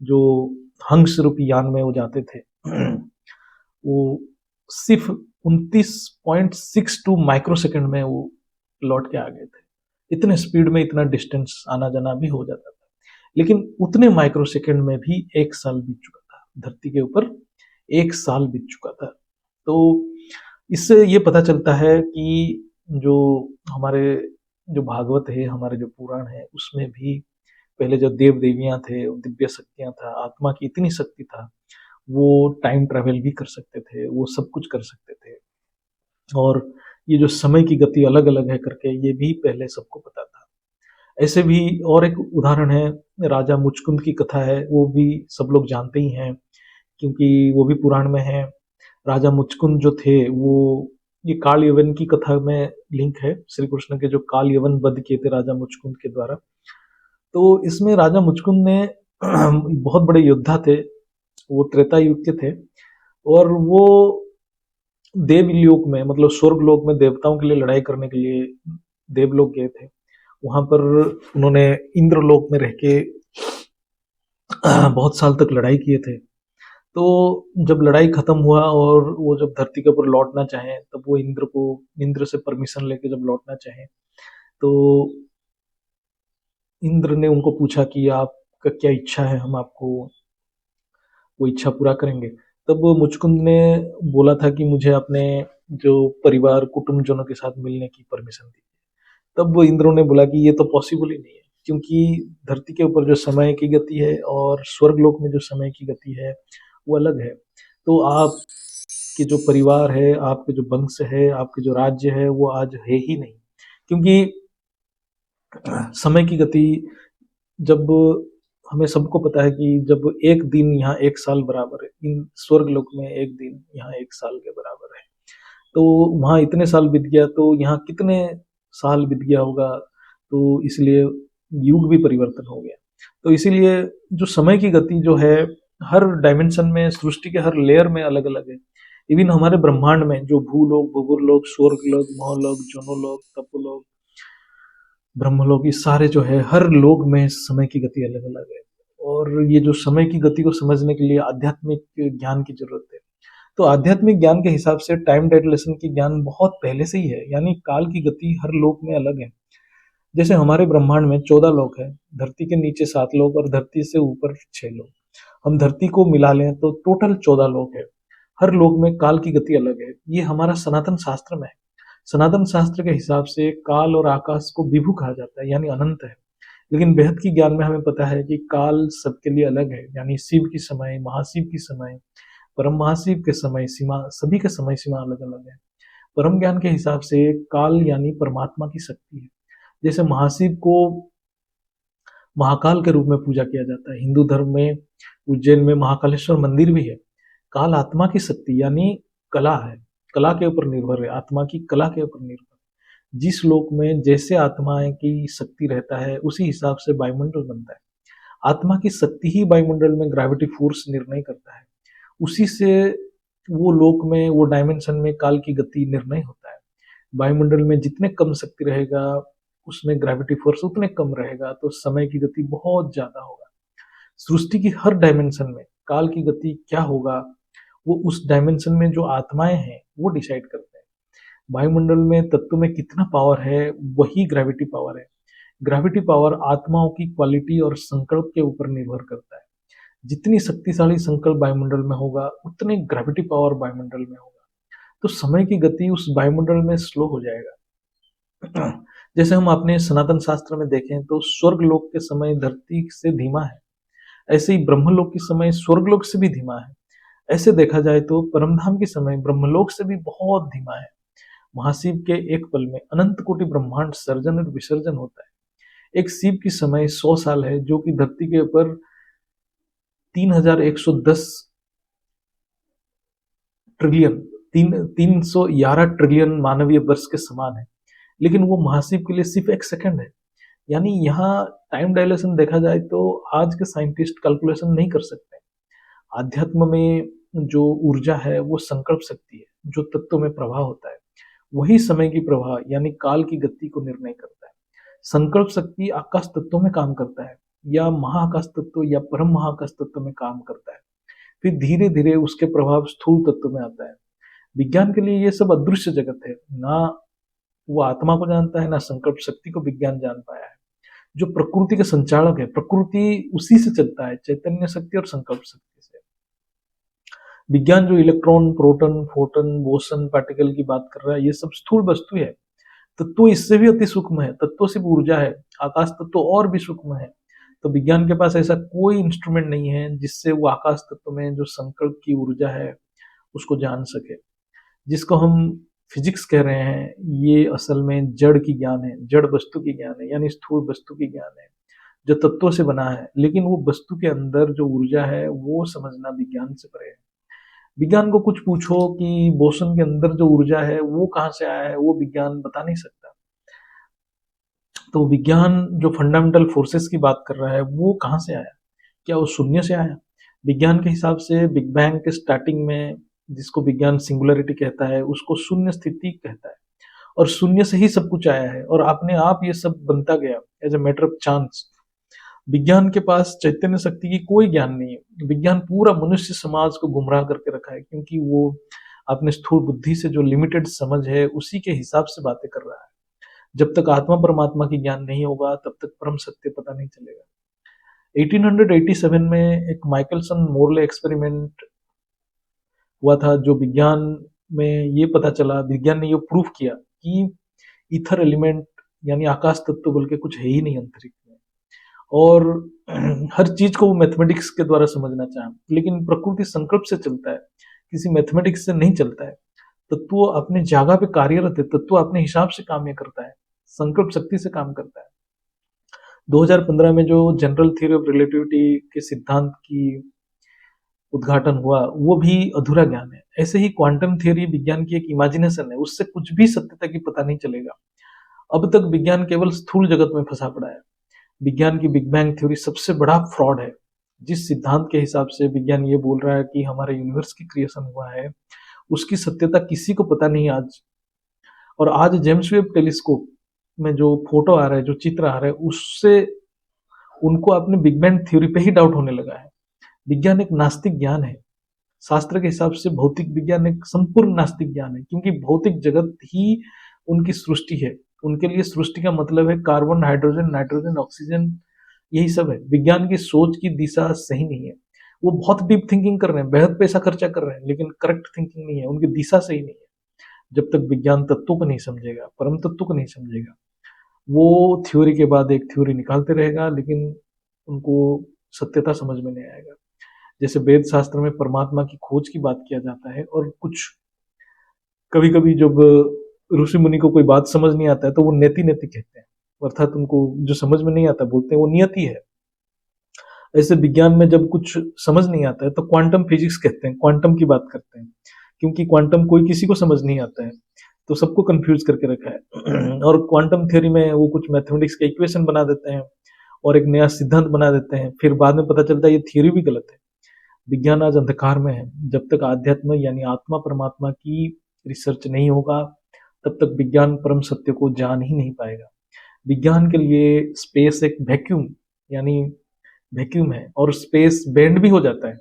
जो हंस रूपी यान में वो जाते थे, वो सिर्फ 29.62 माइक्रो सेकंड में वो लौट के आ गए थे। इतने स्पीड में इतना डिस्टेंस आना जाना भी हो जाता था। लेकिन उतने माइक्रो सेकंड में भी 1 साल बीत चुका था धरती के ऊपर। 1 साल बीत चुका था। तो इससे ये पता चलता है कि जो हमारे जो भागवत है, हमारे जो पुराण है, उसमें भी पहले जो देव देवियां थे, दिव्य शक्तियां था, आत्मा की इतनी शक्ति था, वो टाइम ट्रेवल भी कर सकते थे, वो सब कुछ कर सकते थे। और ये जो समय की गति अलग अलग है करके, ये भी पहले सबको पता था। ऐसे भी और एक उदाहरण है, राजा मुचकुंद की कथा है, वो भी सब लोग जानते ही हैं, क्योंकि वो भी पुराण में है। राजा मुचकुंद जो थे, वो ये काल यवन की कथा में लिंक है, श्री कृष्ण के जो काल यवन वध किए थे राजा मुचकुंद के द्वारा। तो इसमें राजा मुचकुंद ने बहुत बड़े योद्धा थे, वो त्रेता युग के थे, और वो देवलोक में, मतलब स्वर्ग लोक में देवताओं के लिए लड़ाई करने के लिए देवलोक गए थे। वहां पर उन्होंने इंद्रलोक में रह के बहुत साल तक लड़ाई किए थे। तो जब लड़ाई खत्म हुआ और वो जब धरती के ऊपर लौटना चाहे, तब वो इंद्र से परमिशन लेके जब लौटना चाहे, तो इंद्र ने उनको पूछा कि आपका क्या इच्छा है, हम आपको वो इच्छा पूरा करेंगे। तब मुचकुंद ने बोला था कि मुझे अपने जो परिवार कुटुंबजनों के साथ मिलने की परमिशन दी। तब वो इंद्रों ने बोला कि ये तो पॉसिबल ही नहीं है, क्योंकि धरती के ऊपर जो समय की गति है और स्वर्गलोक में जो समय की गति है, वो अलग है। तो आपके जो परिवार है, आपके जो वंश है, आपके जो राज्य है, वो आज है ही नहीं। क्योंकि समय की गति, जब हमें सबको पता है कि जब एक दिन यहाँ 1 साल बराबर है, इन स्वर्ग लोक में एक दिन यहाँ 1 साल के बराबर है। तो वहाँ इतने साल बीत गया, तो यहाँ कितने साल बीत गया होगा। तो इसलिए युग भी परिवर्तन हो गया। तो इसीलिए जो समय की गति जो है, हर डायमेंशन में, सृष्टि के हर लेयर में अलग अलग है। इवन हमारे ब्रह्मांड में जो भूलोक, भूगुरलोक, स्वर्गलोक, महलोक, जनोलोक, तपोलोक, ब्रह्मलोक, ये सारे जो है, हर लोक में समय की गति अलग अलग है। और ये जो समय की गति को समझने के लिए आध्यात्मिक ज्ञान की जरूरत है। तो आध्यात्मिक ज्ञान के हिसाब से टाइम डायलेशन की ज्ञान बहुत पहले से ही है, यानी काल की गति हर लोक में अलग है। जैसे हमारे ब्रह्मांड में 14 लोक है, धरती के नीचे 7 लोक और धरती से ऊपर 6 लोक। हम धरती को मिला लें तो टोटल 14 लोक है। हर लोक में काल की गति अलग है। ये हमारा सनातन शास्त्र में है। सनातन शास्त्र के हिसाब से काल और आकाश को विभु कहा जाता है, यानी अनंत है। लेकिन बेहद की ज्ञान में हमें पता है कि काल सबके लिए अलग है, यानी शिव की समय, महाशिव की समय, परम महाशिव के समय सीमा, सभी के समय सीमा अलग अलग है। परम ज्ञान के हिसाब से काल यानी परमात्मा की शक्ति है। जैसे महाशिव को महाकाल के रूप में पूजा किया जाता है। हिंदू धर्म में उज्जैन में महाकालेश्वर मंदिर भी है। काल आत्मा की शक्ति यानी कला है, कला के ऊपर निर्भर है, आत्मा की कला के ऊपर निर्भर है। जिस लोक में जैसे आत्माएं की शक्ति रहता है, उसी हिसाब से वायुमंडल बनता है। आत्मा की शक्ति ही वायुमंडल में ग्रेविटी फोर्स निर्णय करता है। उसी से वो लोक में, वो डायमेंशन में काल की गति निर्णय होता है। वायुमंडल में जितने कम शक्ति रहेगा, उसमें ग्रेविटी फोर्स उतने कम रहेगा, तो समय की गति बहुत ज्यादा होगा। सृष्टि की हर डायमेंशन में काल की गति क्या होगा, वो उस डायमेंशन में जो आत्माएं हैं वो डिसाइड करते हैं। वायुमंडल में तत्व में कितना पावर है, वही ग्रेविटी पावर है। ग्रेविटी पावर आत्माओं की क्वालिटी और संकल्प के ऊपर निर्भर करता है। जितनी शक्तिशाली संकल्प वायुमंडल में होगा, उतनी ग्रेविटी पावर वायुमंडल में होगा। तो समय की गति उस वायुमंडल में स्लो हो जाएगा। जैसे हम अपने सनातन शास्त्र में देखें तो स्वर्ग लोक के समय धरती से धीमा है, ऐसे ही ब्रह्मलोक के समय स्वर्गलोक से भी धीमा है। ऐसे देखा जाए तो परमधाम के समय ब्रह्मलोक से भी बहुत धीमा है। महाशिव के एक पल में अनंत कोटि ब्रह्मांड सर्जन और विसर्जन होता है। एक शिव की समय 100 साल है, जो कि धरती के ऊपर 3110 ट्रिलियन 311 ट्रिलियन मानवीय वर्ष के समान है। लेकिन वो महाशिव के लिए सिर्फ एक सेकंड है। यानी यहाँ टाइम डायलेशन देखा जाए तो आज के साइंटिस्ट कैलकुलेशन नहीं कर सकते। आध्यात्म में जो ऊर्जा है वो संकल्प शक्ति है, जो तत्व में प्रवाह होता है वही समय की प्रवाह यानी काल की गति को निर्णय करता है। संकल्प शक्ति आकाश तत्व में काम करता है, या महाआकाश तत्व या परम महाआकाश तत्व में काम करता है, फिर धीरे धीरे उसके प्रभाव स्थूल तत्व में आता है। विज्ञान के लिए ये सब अदृश्य जगत है, ना वो आत्मा को जानता है, ना संकल्प शक्ति को विज्ञान जान पाया है। जो प्रकृति के संचालक है, प्रकृति उसी से चलता है, चैतन्य शक्ति और संकल्प शक्ति से। विज्ञान जो electron, proton, photon, boson, particle की बात कर रहा है, ये सब स्थूल वस्तु है। तत्व इससे भी अति सूक्ष्म है, तत्व सिर्फ ऊर्जा है, आकाश तत्व और भी सूक्ष्म है। तो विज्ञान के पास ऐसा कोई इंस्ट्रूमेंट नहीं है जिससे वो आकाश तत्व में जो संकल्प की ऊर्जा है उसको जान सके। जिसको हम फिजिक्स कह रहे हैं, ये असल में जड़ की ज्ञान है, जड़ वस्तु की ज्ञान है, यानी स्थूल वस्तु की ज्ञान है जो तत्वों से बना है। लेकिन वो वस्तु के अंदर जो ऊर्जा है वो समझना विज्ञान से परे है। विज्ञान को कुछ पूछो कि बोसन के अंदर जो ऊर्जा है वो कहाँ से आया है, वो विज्ञान बता नहीं सकता। तो विज्ञान जो फंडामेंटल फोर्सेस की बात कर रहा है वो कहाँ से आया, क्या वो शून्य से आया? विज्ञान के हिसाब से बिग बैंग के स्टार्टिंग में, जिसको विज्ञान सिंगुलरिटी कहता है, उसको शून्य स्थिति कहता है, और शून्य से ही सब कुछ आया है और अपने आप ये सब बनता गया as a matter of chance. विज्ञान के पास चैतन्य शक्ति की कोई ज्ञान नहीं है। विज्ञान पूरा मनुष्य समाज को गुमराह करके रखा है, क्योंकि वो अपने स्थूल बुद्धि से जो लिमिटेड समझ है उसी के हिसाब से बातें कर रहा है। जब तक आत्मा परमात्मा की ज्ञान नहीं होगा तब तक परम सत्य पता नहीं चलेगा। 1887 में एक माइकलसन मोरले एक्सपेरिमेंट हुआ था, जो विज्ञान में ये पता चला, विज्ञान ने ये प्रूफ किया कि ईथर एलिमेंट यानी आकाश तत्व बोल के कुछ है ही नहीं अंतरिक्ष में। और हर चीज को वो मैथमेटिक्स के द्वारा समझना चाहा, लेकिन प्रकृति संकल्प से चलता है, किसी मैथमेटिक्स से नहीं चलता है। तत्व अपने जगह पे कार्यरत है, तत्व अपने हिसाब से काम करता है, संकल्प शक्ति से काम करता है। 2015 में जो जनरल थ्योरी ऑफ रिलेटिविटी के सिद्धांत की उद्घाटन हुआ, वो भी अधूरा ज्ञान है। ऐसे ही क्वांटम थ्योरी विज्ञान की एक इमेजिनेशन है, उससे कुछ भी सत्यता की पता नहीं चलेगा। अब तक विज्ञान केवल स्थूल जगत में फंसा पड़ा है। विज्ञान की बिग बैंग थ्योरी सबसे बड़ा फ्रॉड है। जिस सिद्धांत के हिसाब से विज्ञान ये बोल रहा है कि हमारे यूनिवर्स की क्रिएशन हुआ है, उसकी सत्यता किसी को पता नहीं आज। और आज जेम्स वेब टेलीस्कोप में जो फोटो आ रहा है, जो चित्र आ रहा है, उससे उनको अपने बिग बैंग थ्योरी पे ही डाउट होने लगा है। विज्ञान एक नास्तिक ज्ञान है। शास्त्र के हिसाब से भौतिक विज्ञान एक संपूर्ण नास्तिक ज्ञान है, क्योंकि भौतिक जगत ही उनकी सृष्टि है। उनके लिए सृष्टि का मतलब है कार्बन, हाइड्रोजन, नाइट्रोजन, ऑक्सीजन, यही सब है। विज्ञान की सोच की दिशा सही नहीं है। वो बहुत डीप थिंकिंग कर रहे हैं, बेहद पैसा खर्चा कर रहे हैं, लेकिन करेक्ट थिंकिंग नहीं है, उनकी दिशा सही नहीं है। जब तक विज्ञान तत्वों को नहीं समझेगा, परम तत्व को नहीं समझेगा, वो थ्योरी के बाद एक थ्योरी निकालते रहेगा, लेकिन उनको सत्यता समझ में नहीं आएगा। जैसे वेद शास्त्र में परमात्मा की खोज की बात किया जाता है, और कुछ कभी कभी जब ऋषि मुनि को कोई बात समझ नहीं आता है तो वो नेति नेति कहते हैं, अर्थात उनको जो समझ में नहीं आता बोलते हैं वो नियति है। ऐसे विज्ञान में जब कुछ समझ नहीं आता है तो क्वांटम फिजिक्स कहते हैं, क्वांटम की बात करते हैं, क्योंकि क्वांटम कोई किसी को समझ नहीं आता है, तो सबको कंफ्यूज करके रखा है। और क्वांटम थ्योरी में वो कुछ मैथमेटिक्स के इक्वेशन बना देते हैं और एक नया सिद्धांत बना देते हैं, फिर बाद में पता चलता है ये थ्योरी भी गलत है। विज्ञान आज अंधकार में है। जब तक आध्यात्म यानी आत्मा परमात्मा की रिसर्च नहीं होगा, तब तक विज्ञान परम सत्य को जान ही नहीं पाएगा। विज्ञान के लिए स्पेस एक वैक्यूम यानी वैक्यूम है, और स्पेस बेंड भी हो जाता है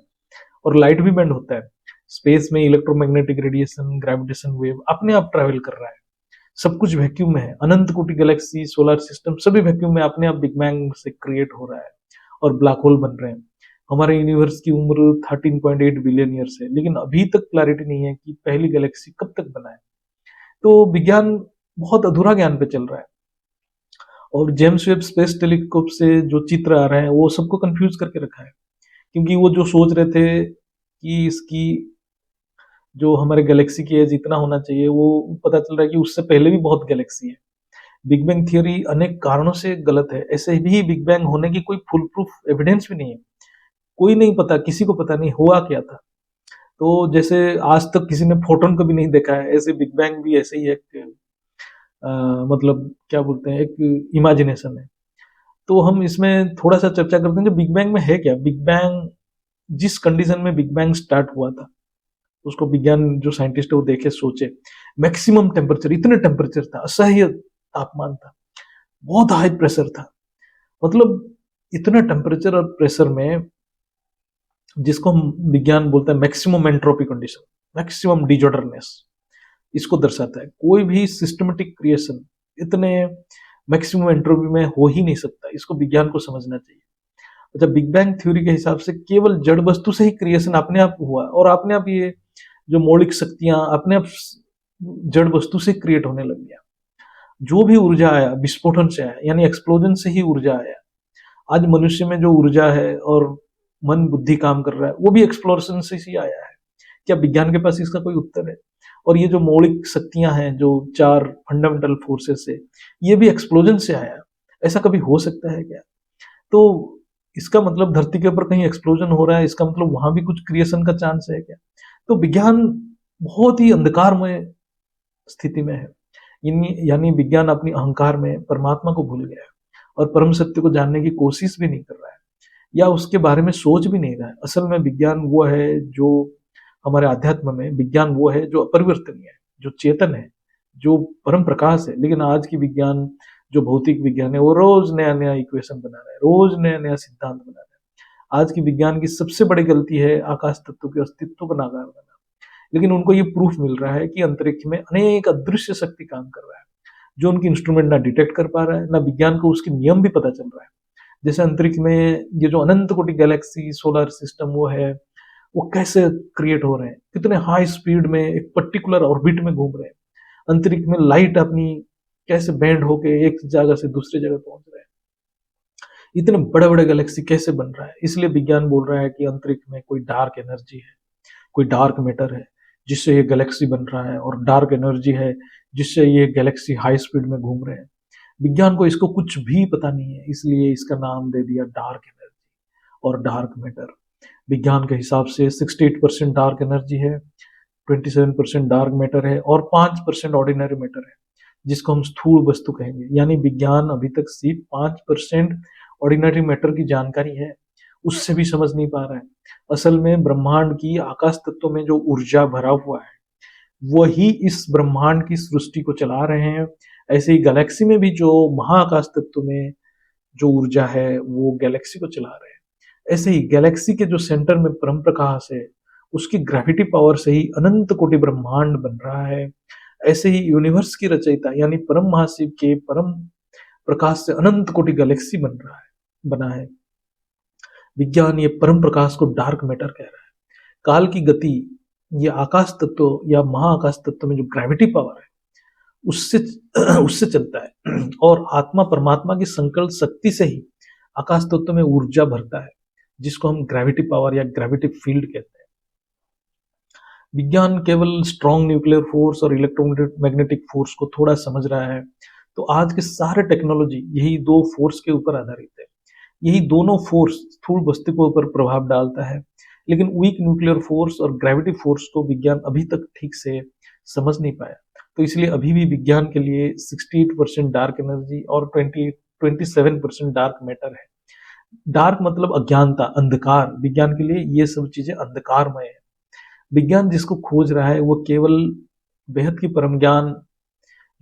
और लाइट भी बेंड होता है। स्पेस में इलेक्ट्रोमैग्नेटिक रेडिएशन, ग्रेविटेशन वेव अपने आप ट्रैवल कर रहा है। सब कुछ वैक्यूम में है। अनंत कोटि गैलेक्सी, सोलर सिस्टम सभी वैक्यूम में अपने आप बिग बैंग से क्रिएट हो रहा है और ब्लैक होल बन रहे हैं। हमारे यूनिवर्स की उम्र 13.8 बिलियन ईयर्स है, लेकिन अभी तक क्लैरिटी नहीं है कि पहली गैलेक्सी कब तक बना है। तो विज्ञान बहुत अधूरा ज्ञान पे चल रहा है, और जेम्स वेब स्पेस टेलीस्कोप से जो चित्र आ रहे हैं वो सबको कंफ्यूज करके रखा है। क्योंकि वो जो सोच रहे थे कि इसकी जो हमारे गैलेक्सी की एज इतना होना चाहिए, वो पता चल रहा है कि उससे पहले भी बहुत गैलेक्सी है। बिग बैंग थियोरी अनेक कारणों से गलत है। ऐसे भी बिग बैंग होने की कोई फुल प्रूफ एविडेंस भी नहीं है। कोई नहीं पता, किसी को पता नहीं हुआ क्या था। तो जैसे आज तक किसी ने फोटोन को भी नहीं देखा है, ऐसे बिग बैंग भी ऐसे ही एक मतलब क्या बोलते हैं, एक इमेजिनेशन है। तो हम इसमें थोड़ा सा चर्चा करते हैं, जो बिग बैंग में है क्या। बिग बैंग, जिस कंडीशन में बिग बैंग स्टार्ट हुआ था, उसको विज्ञान जो साइंटिस्ट है वो देखे, सोचे। मैक्सिमम टेम्परेचर, इतने टेम्परेचर था, असह्य तापमान था, बहुत हाई प्रेशर था। मतलब इतने टेम्परेचर और प्रेशर में, जिसको हम विज्ञान बोलता है मैक्सिमम एंट्रोपी कंडीशन, मैक्सिमम डिजॉर्डरनेस, इसको दर्शाता है। कोई भी सिस्टमेटिक क्रिएशन इतने मैक्सिमम एंट्रोपी में हो ही नहीं सकता। इसको विज्ञान को समझना चाहिए। अच्छा, बिग बैंग थ्योरी के हिसाब से केवल जड़ वस्तु से ही क्रिएशन अपने आप हुआ, और अपने आप ये जो मौलिक शक्तियां अपने आप जड़ वस्तु से क्रिएट होने लग गया। जो भी ऊर्जा आया विस्फोटन से आया, यानी एक्सप्लोजन से ही ऊर्जा आया। आज मनुष्य में जो ऊर्जा है और मन बुद्धि काम कर रहा है, वो भी एक्सप्लोरेशन से ही आया है। क्या विज्ञान के पास इसका कोई उत्तर है? और ये जो मौलिक शक्तियां हैं, जो 4 फंडामेंटल फोर्सेस है, ये भी एक्सप्लोजन से आया। ऐसा कभी हो सकता है क्या? तो इसका मतलब धरती के ऊपर कहीं एक्सप्लोजन हो रहा है, इसका मतलब वहां भी कुछ क्रिएशन का चांस है क्या? तो विज्ञान बहुत ही अंधकारमय स्थिति में है। यानी विज्ञान अपनी अहंकार में परमात्मा को भूल गया है, और परम सत्य को जानने की कोशिश भी नहीं कर रहा है, या उसके बारे में सोच भी नहीं रहा है। असल में विज्ञान वो है जो हमारे अध्यात्म में, विज्ञान वो है जो अपरिवर्तनीय है, जो चेतन है, जो परम प्रकाश है। लेकिन आज की विज्ञान, जो भौतिक विज्ञान है, वो रोज नया नया इक्वेशन बना रहा है, रोज नया नया सिद्धांत बना रहा है। आज की विज्ञान की सबसे बड़ी गलती है आकाश तत्व के अस्तित्व को नाकार करना। लेकिन उनको ये प्रूफ मिल रहा है कि अंतरिक्ष में अनेक अदृश्य शक्ति काम कर रहा है, जो उनकी इंस्ट्रूमेंट ना डिटेक्ट कर पा रहा है, ना विज्ञान को उसके नियम भी पता चल रहा है। जैसे अंतरिक्ष में ये जो अनंत कोटि गैलेक्सी, सोलर सिस्टम वो है, वो कैसे क्रिएट हो रहे हैं, कितने हाई स्पीड में एक पर्टिकुलर ऑर्बिट में घूम रहे हैं। अंतरिक्ष में लाइट अपनी कैसे बैंड होके एक जगह से दूसरी जगह पहुंच रहे हैं। इतने बड़े बड़े गैलेक्सी कैसे बन रहा है? इसलिए विज्ञान बोल रहा है कि अंतरिक्ष में कोई डार्क एनर्जी है, कोई डार्क मैटर है, जिससे ये गैलेक्सी बन रहा है, और डार्क एनर्जी है जिससे ये गैलेक्सी हाई स्पीड में घूम रहे हैं। विज्ञान को इसको कुछ भी पता नहीं है, इसलिए इसका नाम दे दिया डार्क एनर्जी और डार्क मैटर। विज्ञान के हिसाब से 68% डार्क एनर्जी है, 27% डार्क मैटर है, और 5% ऑर्डिनरी मैटर है, जिसको हम स्थूल वस्तु कहेंगे। यानी विज्ञान अभी तक सिर्फ 5% ऑर्डिनरी मैटर की जानकारी है, उससे भी समझ नहीं पा रहा है। असल में ब्रह्मांड की आकाश तत्व में जो ऊर्जा भरा हुआ है, वही इस ब्रह्मांड की सृष्टि को चला रहे हैं। ऐसे ही गैलेक्सी में भी जो महाआकाश तत्व में जो ऊर्जा है, वो गैलेक्सी को चला रहे हैं। ऐसे ही गैलेक्सी के जो सेंटर में परम प्रकाश है, उसकी ग्रेविटी पावर से ही अनंत कोटि ब्रह्मांड बन रहा है। ऐसे ही यूनिवर्स की रचयिता यानी परम महाशिव के परम प्रकाश से अनंत कोटि गैलेक्सी बना है। विज्ञान ये परम प्रकाश को डार्क मैटर कह रहा है। काल की गति, ये आकाश तत्व या महाआकाश तत्व में जो ग्रेविटी पावर है, उससे उससे चलता है, और आत्मा परमात्मा की संकल्प शक्ति से ही आकाश तत्व में ऊर्जा भरता है, जिसको हम ग्रेविटी पावर या ग्रेविटी फील्ड कहते हैं। विज्ञान केवल स्ट्रॉन्ग न्यूक्लियर फोर्स और इलेक्ट्रोमैग्नेटिक फोर्स को थोड़ा समझ रहा है। तो आज के सारे टेक्नोलॉजी यही दो फोर्स के ऊपर आधारित है। यही दोनों फोर्स स्थूल वस्तु के ऊपर प्रभाव डालता है। लेकिन वीक न्यूक्लियर फोर्स और ग्रेविटी फोर्स को विज्ञान अभी तक ठीक से समझ नहीं पाया। तो इसलिए अभी भी विज्ञान के लिए 68% डार्क एनर्जी और 27% डार्क मैटर है। डार्क मतलब अज्ञानता, अंधकार। विज्ञान के लिए ये सब चीजें अंधकारमय है। विज्ञान जिसको खोज रहा है वो केवल बेहद की परम ज्ञान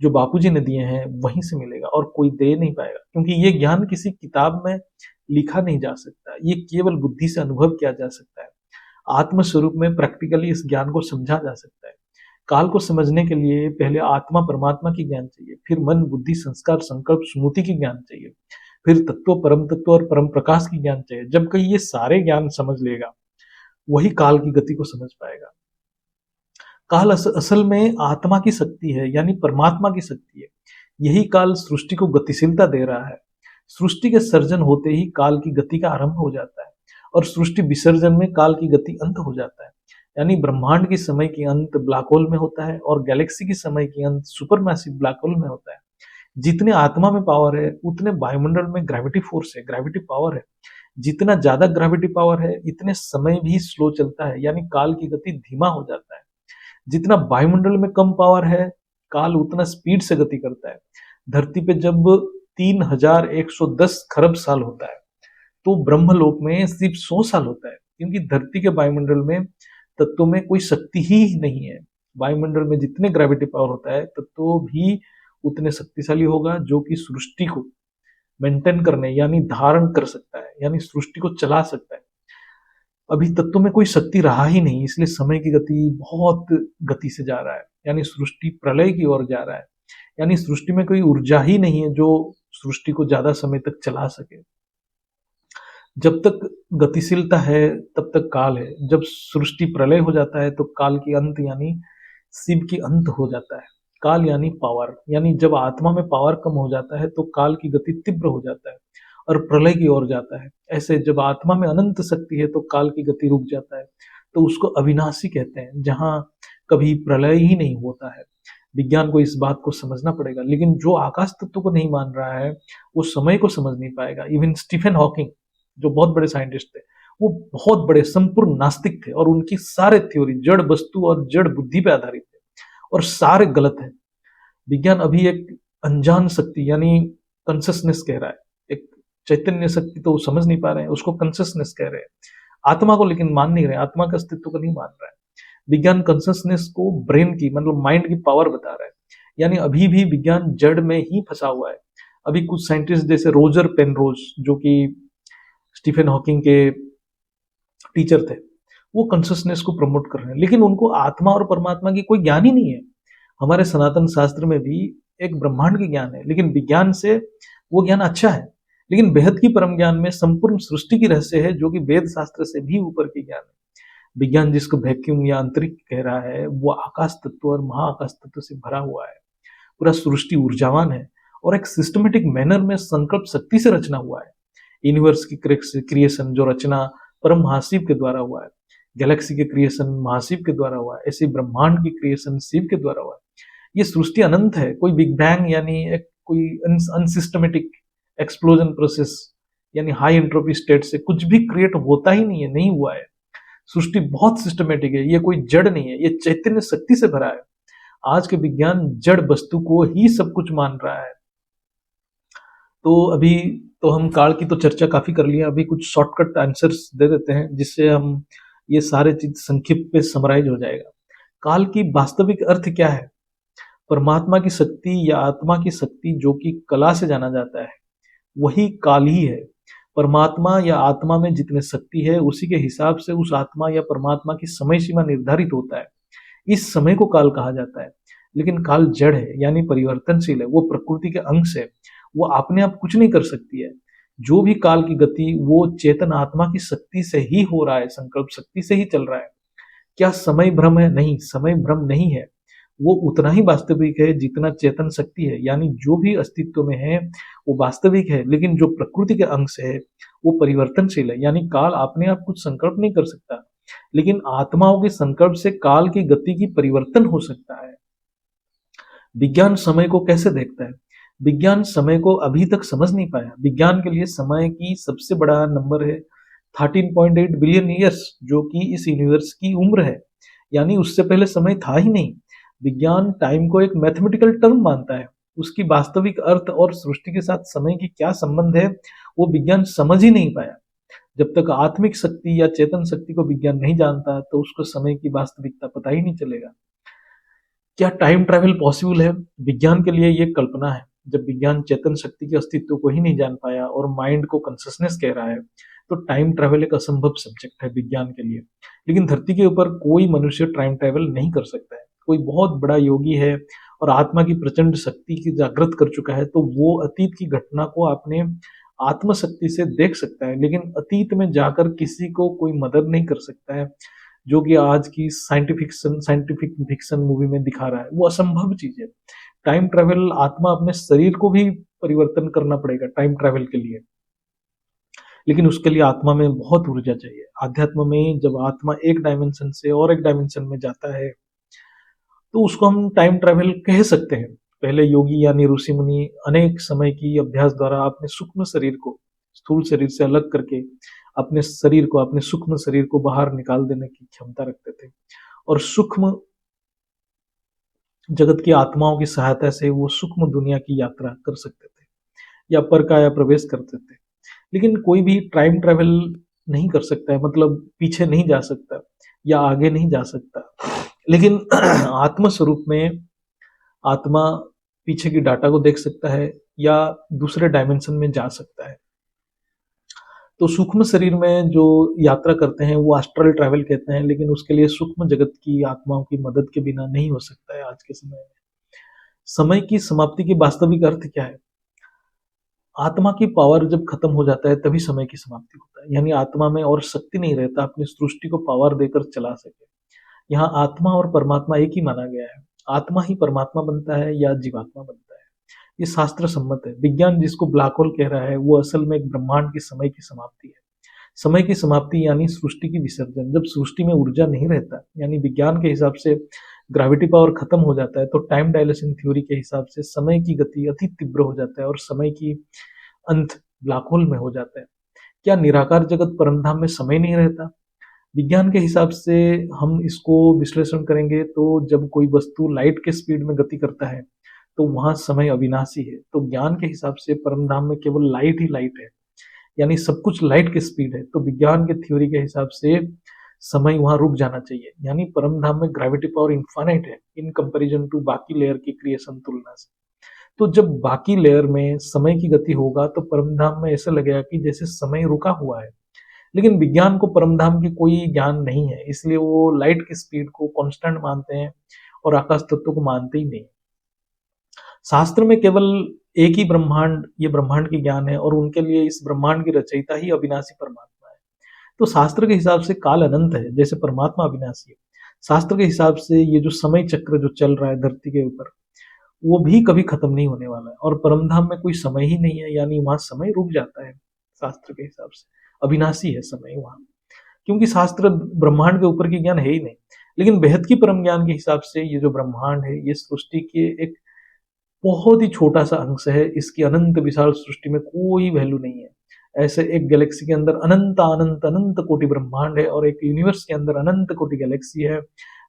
जो बापूजी ने दिए हैं वहीं से मिलेगा, और कोई दे नहीं पाएगा, क्योंकि ये ज्ञान किसी किताब में लिखा नहीं जा सकता, ये केवल बुद्धि से अनुभव किया जा सकता है। आत्म स्वरूप में प्रैक्टिकली इस ज्ञान को समझा जा सकता है। काल को समझने के लिए पहले आत्मा परमात्मा की ज्ञान चाहिए, फिर मन बुद्धि संस्कार संकल्प स्मृति की ज्ञान चाहिए, फिर तत्व और परम प्रकाश की ज्ञान चाहिए। जब कहीं ये सारे ज्ञान समझ लेगा वही काल की गति को समझ पाएगा। काल असल में आत्मा की शक्ति है, यानी परमात्मा की शक्ति है। यही काल सृष्टि को गतिशीलता दे रहा है। सृष्टि के सर्जन होते ही काल की गति का आरंभ हो जाता है, और सृष्टि विसर्जन में काल की गति अंत हो जाता है। यानी ब्रह्मांड की समय की अंत ब्लैक होल में होता है, और गैलेक्सी की समय की अंत सुपरमैसिव ब्लैक होल में होता है। जितने आत्मा में पावर है उतने वायुमंडल में ग्रेविटी फोर्स है, ग्रेविटी पावर है। जितना ज्यादा ग्रेविटी पावर है इतने समय भी स्लो चलता है, यानी काल की गति धीमा हो जाता है। जितना वायुमंडल में कम पावर है काल उतना स्पीड से गति करता है। धरती पे जब 3110 खरब साल होता है तो ब्रह्मलोक में सिर्फ 100 साल होता है, क्योंकि धरती के वायुमंडल में तत्वों में कोई शक्ति ही नहीं है। वायुमंडल में जितने ग्रेविटी पावर होता है तत्व भी उतने शक्तिशाली होगा, जो कि सृष्टि को मेंटेन करने यानी धारण कर सकता है, यानी सृष्टि को चला सकता है। अभी तत्व में कोई शक्ति रहा ही नहीं, इसलिए समय की गति बहुत गति से जा रहा है, यानी सृष्टि प्रलय की ओर जा रहा है। यानी सृष्टि में कोई ऊर्जा ही नहीं है जो सृष्टि को ज्यादा समय तक चला सके। जब तक गतिशीलता है तब तक काल है। जब सृष्टि प्रलय हो जाता है तो काल की अंत यानी शिव की अंत हो जाता है। काल यानी पावर, यानी जब आत्मा में पावर कम हो जाता है तो काल की गति तीव्र हो जाता है और प्रलय की ओर जाता है। ऐसे जब आत्मा में अनंत शक्ति है तो काल की गति रुक जाता है, तो उसको अविनाशी कहते हैं, जहां कभी प्रलय ही नहीं होता है। विज्ञान को इस बात को समझना पड़ेगा, लेकिन जो आकाश तत्व को नहीं मान रहा है वो समय को समझ नहीं पाएगा। इवन स्टीफन हॉकिंग जो बहुत बड़े साइंटिस्ट थे, वो बहुत बड़े संपूर्ण नास्तिक थे, और उनकी सारे थ्योरी जड़ वस्तु और जड़ बुद्धि पे आधारित थे, और सारे गलत है। विज्ञान अभी एक अनजान शक्ति यानी कॉन्शसनेस कह रहा है। एक चैतन्य शक्ति तो समझ नहीं पा रहे हैं, उसको कॉन्शसनेस कह रहे हैं। आत्मा को लेकिन मान नहीं रहे, आत्मा के अस्तित्व को नहीं मान रहा है। विज्ञान कॉन्शसनेस को ब्रेन की मतलब माइंड की पावर बता रहा है। यानी अभी भी विज्ञान जड़ में ही फंसा हुआ है। अभी कुछ साइंटिस्ट जैसे रोजर पेनरोज जो कि स्टीफन हॉकिंग के टीचर थे, वो कॉन्शसनेस को प्रमोट कर रहे हैं, लेकिन उनको आत्मा और परमात्मा की कोई ज्ञान ही नहीं है। हमारे सनातन शास्त्र में भी एक ब्रह्मांड की ज्ञान है, लेकिन विज्ञान से वो ज्ञान अच्छा है, लेकिन बेहद की परम ज्ञान में संपूर्ण सृष्टि की रहस्य है, जो कि वेद शास्त्र से भी ऊपर की ज्ञान है। विज्ञान जिसको वैक्यूम या अंतरिक्ष कह रहा है वो आकाश तत्व और महाआकाश तत्व से भरा हुआ है। पूरा सृष्टि ऊर्जावान है और एक सिस्टमेटिक मैनर में संकल्प शक्ति से रचना हुआ है। यूनिवर्स की क्रिएशन जो रचना परम महाशिव के द्वारा हुआ है, गैलेक्सी के क्रिएशन महाशिव के द्वारा हुआ है, ऐसे ब्रह्मांड की क्रिएशन शिव के द्वारा हुआ है। ये सृष्टि अनंत है, कोई बिग बैंग यानी एक कोई अनसिस्टमेटिक एक्सप्लोजन प्रोसेस यानी हाई एंट्रोपी स्टेट से कुछ भी क्रिएट होता ही नहीं है, नहीं हुआ है। सृष्टि बहुत सिस्टमेटिक है, ये कोई जड़ नहीं है, ये चैतन्य शक्ति से भरा है। आज के विज्ञान जड़ वस्तु को ही सब कुछ मान रहा है। तो अभी तो हम काल की तो चर्चा काफी कर लिया, अभी कुछ शॉर्टकट आंसर्स दे देते हैं जिससे हम ये सारे चीज संक्षिप्त पे समराइज हो जाएगा। काल की वास्तविक अर्थ क्या है? परमात्मा की शक्ति या आत्मा की शक्ति जो कि कला से जाना जाता है वही काल ही है। परमात्मा या आत्मा में जितने शक्ति है उसी के हिसाब से उस आत्मा या परमात्मा की समय सीमा निर्धारित होता है। इस समय को काल कहा जाता है। लेकिन काल जड़ है यानी परिवर्तनशील है, वो प्रकृति के अंश है, वो अपने आप कुछ नहीं कर सकती है। जो भी काल की गति वो चेतन आत्मा की शक्ति से ही हो रहा है, संकल्प शक्ति से ही चल रहा है। क्या समय भ्रम है? नहीं, समय भ्रम नहीं है। वो उतना ही वास्तविक है जितना चेतन शक्ति है, यानी जो भी अस्तित्व में है वो वास्तविक है, लेकिन जो प्रकृति के अंश है वो परिवर्तनशील है। यानी काल अपने आप कुछ संकल्प नहीं कर सकता, लेकिन आत्माओं के संकल्प से काल की गति की परिवर्तन हो सकता है। विज्ञान समय को कैसे देखता है? विज्ञान समय को अभी तक समझ नहीं पाया। विज्ञान के लिए समय की सबसे बड़ा नंबर है 13.8 बिलियन ईयर्स, जो कि इस यूनिवर्स की उम्र है, यानी उससे पहले समय था ही नहीं। विज्ञान टाइम को एक मैथमेटिकल टर्म मानता है, उसकी वास्तविक अर्थ और सृष्टि के साथ समय की क्या संबंध है, वो विज्ञान समझ ही नहीं पाया। जब तक आत्मिक शक्ति या चेतन शक्ति को विज्ञान नहीं जानता, तो उसको समय की वास्तविकता पता ही नहीं चलेगा। क्या टाइम ट्रैवल पॉसिबल है? विज्ञान के लिए ये कल्पना है। जब विज्ञान चेतन शक्ति के अस्तित्व को ही नहीं जान पाया और माइंड को कॉन्शसनेस कह रहा है, तो टाइम ट्रैवल एक असंभव सब्जेक्ट है विज्ञान के लिए। लेकिन धरती के ऊपर कोई मनुष्य टाइम ट्रैवल नहीं कर सकता है। कोई बहुत बड़ा योगी है और आत्मा की प्रचंड शक्ति की जागृत कर चुका है, तो वो अतीत की घटना को अपने आत्मशक्ति से देख सकता है, लेकिन अतीत में जाकर किसी को कोई मदद नहीं कर सकता है, जो कि आज की साइंटिफिक फिक्शन मूवी में दिखा रहा है। वो असंभव चीज है। टाइम ट्रैवल, आत्मा अपने शरीर को भी परिवर्तन करना पड़ेगा टाइम ट्रैवल के लिए, लेकिन उसके लिए आत्मा में बहुत ऊर्जा चाहिए। आध्यात्म में जब आत्मा एक डायमेंशन से और एक डायमेंशन में जाता है, तो उसको हम टाइम ट्रैवल कह सकते हैं। पहले योगी यानी ऋषि मुनि अनेक समय की अभ्यास द्वारा अपने सूक्ष्म शरीर को स्थूल शरीर से अलग करके अपने सूक्ष्म शरीर को बाहर निकाल देने की क्षमता रखते थे, और सूक्ष्म जगत की आत्माओं की सहायता से वो सूक्ष्म दुनिया की यात्रा कर सकते थे या परकाया प्रवेश करते थे। लेकिन कोई भी टाइम ट्रैवल नहीं कर सकता है, मतलब पीछे नहीं जा सकता या आगे नहीं जा सकता। लेकिन आत्म स्वरूप में आत्मा पीछे की डाटा को देख सकता है या दूसरे डायमेंशन में जा सकता है। तो सूक्ष्म शरीर में जो यात्रा करते हैं वो एस्ट्रल ट्रैवल कहते हैं, लेकिन उसके लिए सूक्ष्म जगत की आत्माओं की मदद के बिना नहीं हो सकता है आज के समय में। समय की समाप्ति की वास्तविक अर्थ क्या है? आत्मा की पावर जब खत्म हो जाता है, तभी समय की समाप्ति होता है। यानी आत्मा में और शक्ति नहीं रहता अपनी सृष्टि को पावर देकर चला सके। यहाँ आत्मा और परमात्मा एक ही माना गया है। आत्मा ही परमात्मा बनता है या जीवात्मा बनता है, ये शास्त्र सम्मत है। विज्ञान जिसको ब्लैक होल कह रहा है, वो असल में एक ब्रह्मांड की समय की समाप्ति है। समय की समाप्ति यानी सृष्टि की विसर्जन। जब सृष्टि में ऊर्जा नहीं रहता, यानी विज्ञान के हिसाब से ग्रेविटी पावर खत्म हो जाता है, तो टाइम डायलेशन थ्योरी के हिसाब से समय की गति अति तीव्र हो जाता है और समय की अंत ब्लैक होल में हो जाता है। क्या निराकार जगत परमधाम में समय नहीं रहता? विज्ञान के हिसाब से हम इसको विश्लेषण करेंगे, तो जब कोई वस्तु लाइट के स्पीड में गति करता है, तो वहां समय अविनाशी है। तो ज्ञान के हिसाब से परमधाम में केवल लाइट ही लाइट है, यानी सब कुछ लाइट की स्पीड है। तो विज्ञान के थ्योरी के हिसाब से समय वहां रुक जाना चाहिए, यानी परमधाम में ग्रेविटी पावर इनफाइनाइट है इन कंपैरिजन टू बाकी लेयर की क्रिएशन तुलना से। तो जब बाकी लेयर में समय की गति होगा, तो परमधाम में ऐसा लगेगा कि जैसे समय रुका हुआ है। लेकिन विज्ञान को परमधाम की कोई ज्ञान नहीं है, इसलिए वो लाइट की स्पीड को कांस्टेंट मानते हैं और आकाश तत्व को मानते ही नहीं। शास्त्र में केवल एक ही ब्रह्मांड, ये ब्रह्मांड की ज्ञान है, और उनके लिए इस ब्रह्मांड की रचयिता ही अविनाशी परमात्मा है। तो शास्त्र के हिसाब से काल अनंत है, जैसे परमात्मा अविनाशी है। शास्त्र के हिसाब से ये जो समय चक्र जो चल रहा है धरती के ऊपर, वो भी कभी खत्म नहीं होने वाला है, और परमधाम में कोई समय ही नहीं है, यानी वहां समय रुक जाता है। शास्त्र के हिसाब से अविनाशी है समय वहां, क्योंकि शास्त्र ब्रह्मांड के ऊपर की ज्ञान है ही नहीं। लेकिन बेहद की परम ज्ञान के हिसाब से ये जो ब्रह्मांड है, ये सृष्टि के एक बहुत ही छोटा सा अंश है। इसकी अनंत विशाल सृष्टि में कोई वैल्यू नहीं है। ऐसे एक गैलेक्सी के अंदर अनंत अनंत अनंत कोटि ब्रह्मांड है, और एक यूनिवर्स के अंदर अनंत कोटि गैलेक्सी है।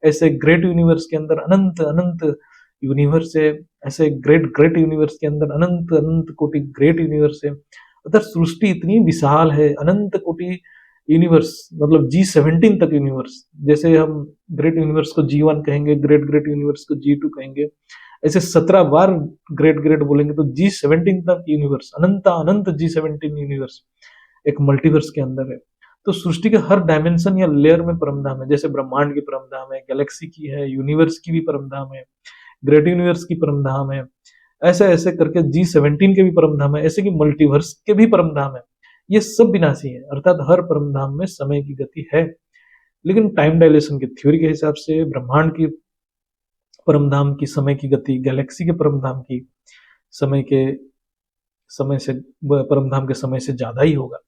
ऐसे ग्रेट यूनिवर्स के अंदर अनंत अनंत यूनिवर्स है। ऐसे ग्रेट ग्रेट यूनिवर्स के अंदर अनंत अनंत कोटि ग्रेट यूनिवर्स है। अतः सृष्टि इतनी विशाल है, अनंत कोटि यूनिवर्स, मतलब G17 तक यूनिवर्स। जैसे हम ग्रेट यूनिवर्स को G1 कहेंगे, ग्रेट ग्रेट यूनिवर्स को G2 कहेंगे, ऐसे 17 बार ग्रेट ग्रेट बोलेंगे तो G17 तक यूनिवर्स, अनंत अनंत G17 यूनिवर्स एक मल्टीवर्स के अंदर है। तो सृष्टि के हर डायमेंशन या लेयर में परमधाम है। जैसे ब्रह्मांड की परमधाम है, गैलेक्सी की है, यूनिवर्स की भी परमधाम है, ग्रेट यूनिवर्स की परमधाम है। ऐसे ऐसे करके G17 के भी परमधाम है, ऐसे कि मल्टीवर्स के भी परमधाम है। ये सब विनाशी है, अर्थात हर परमधाम में समय की गति है। लेकिन टाइम डायलेशन की थ्योरी के हिसाब से ब्रह्मांड की परमधाम की समय की गति गैलेक्सी के परमधाम की समय से परमधाम के समय से ज्यादा ही होगा।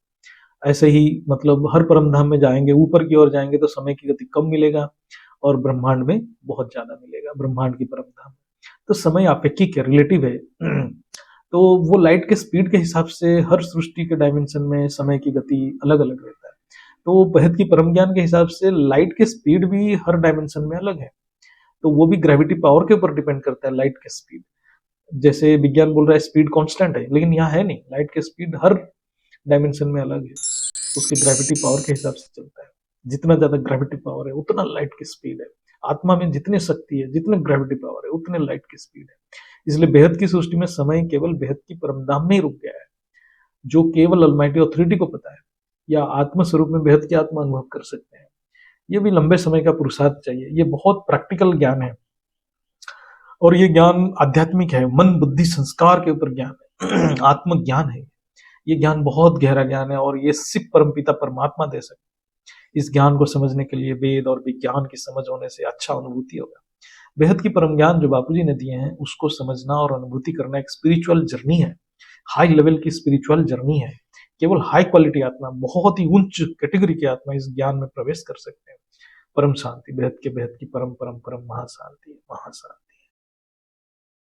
ऐसे ही मतलब हर परमधाम में जाएंगे, ऊपर की ओर जाएंगे तो समय की गति कम मिलेगा, और ब्रह्मांड में बहुत ज्यादा मिलेगा, ब्रह्मांड की परमधाम। तो समय अपेक्षिक है, रिलेटिव है। तो वो लाइट के स्पीड के हिसाब से हर सृष्टि के डायमेंशन में समय की गति अलग अलग रहता है। तो बेहद की परम ज्ञान के हिसाब से लाइट की स्पीड भी हर डायमेंशन में अलग है। तो वो भी ग्रेविटी पावर के ऊपर डिपेंड करता है, लाइट की स्पीड। जैसे विज्ञान बोल रहा है स्पीड कांस्टेंट है, लेकिन यहाँ है नहीं। लाइट की स्पीड हर डायमेंशन में अलग है, उसके ग्रेविटी पावर के हिसाब से चलता है। जितना ज्यादा ग्रेविटी पावर है उतना लाइट की स्पीड है। आत्मा में जितनी शक्ति है, जितने ग्रेविटी पावर है, उतने लाइट की स्पीड है। इसलिए बेहद की सृष्टि में समय केवल बेहद की परमधाम में ही रुक गया है, जो केवल अलमाइटी ऑथोरिटी को पता है, या आत्म स्वरूप में बेहद की आत्मा अनुभव कर सकते हैं। ये भी लंबे समय का पुरुषार्थ चाहिए। ये बहुत प्रैक्टिकल ज्ञान है, और ये ज्ञान आध्यात्मिक है, मन बुद्धि संस्कार के ऊपर ज्ञान है। आत्म ज्ञान है। ये ज्ञान बहुत गहरा ज्ञान है, और ये सिर्फ परमपिता परमात्मा दे सकते हैं। इस ज्ञान को समझने के लिए वेद और विज्ञान की समझ होने से अच्छा अनुभूति होगा। बेहद की परम ज्ञान जो बापूजी ने दिए हैं, उसको समझना और अनुभूति करना एक स्पिरिचुअल जर्नी है। हाई लेवल की स्पिरिचुअल जर्नी है। केवल हाई क्वालिटी आत्मा, बहुत ही उच्च कैटेगरी की आत्मा इस ज्ञान में प्रवेश कर सकते हैं। परम शांति, बेहद के बेहद की परम परम परम महाशांति, महाशांति।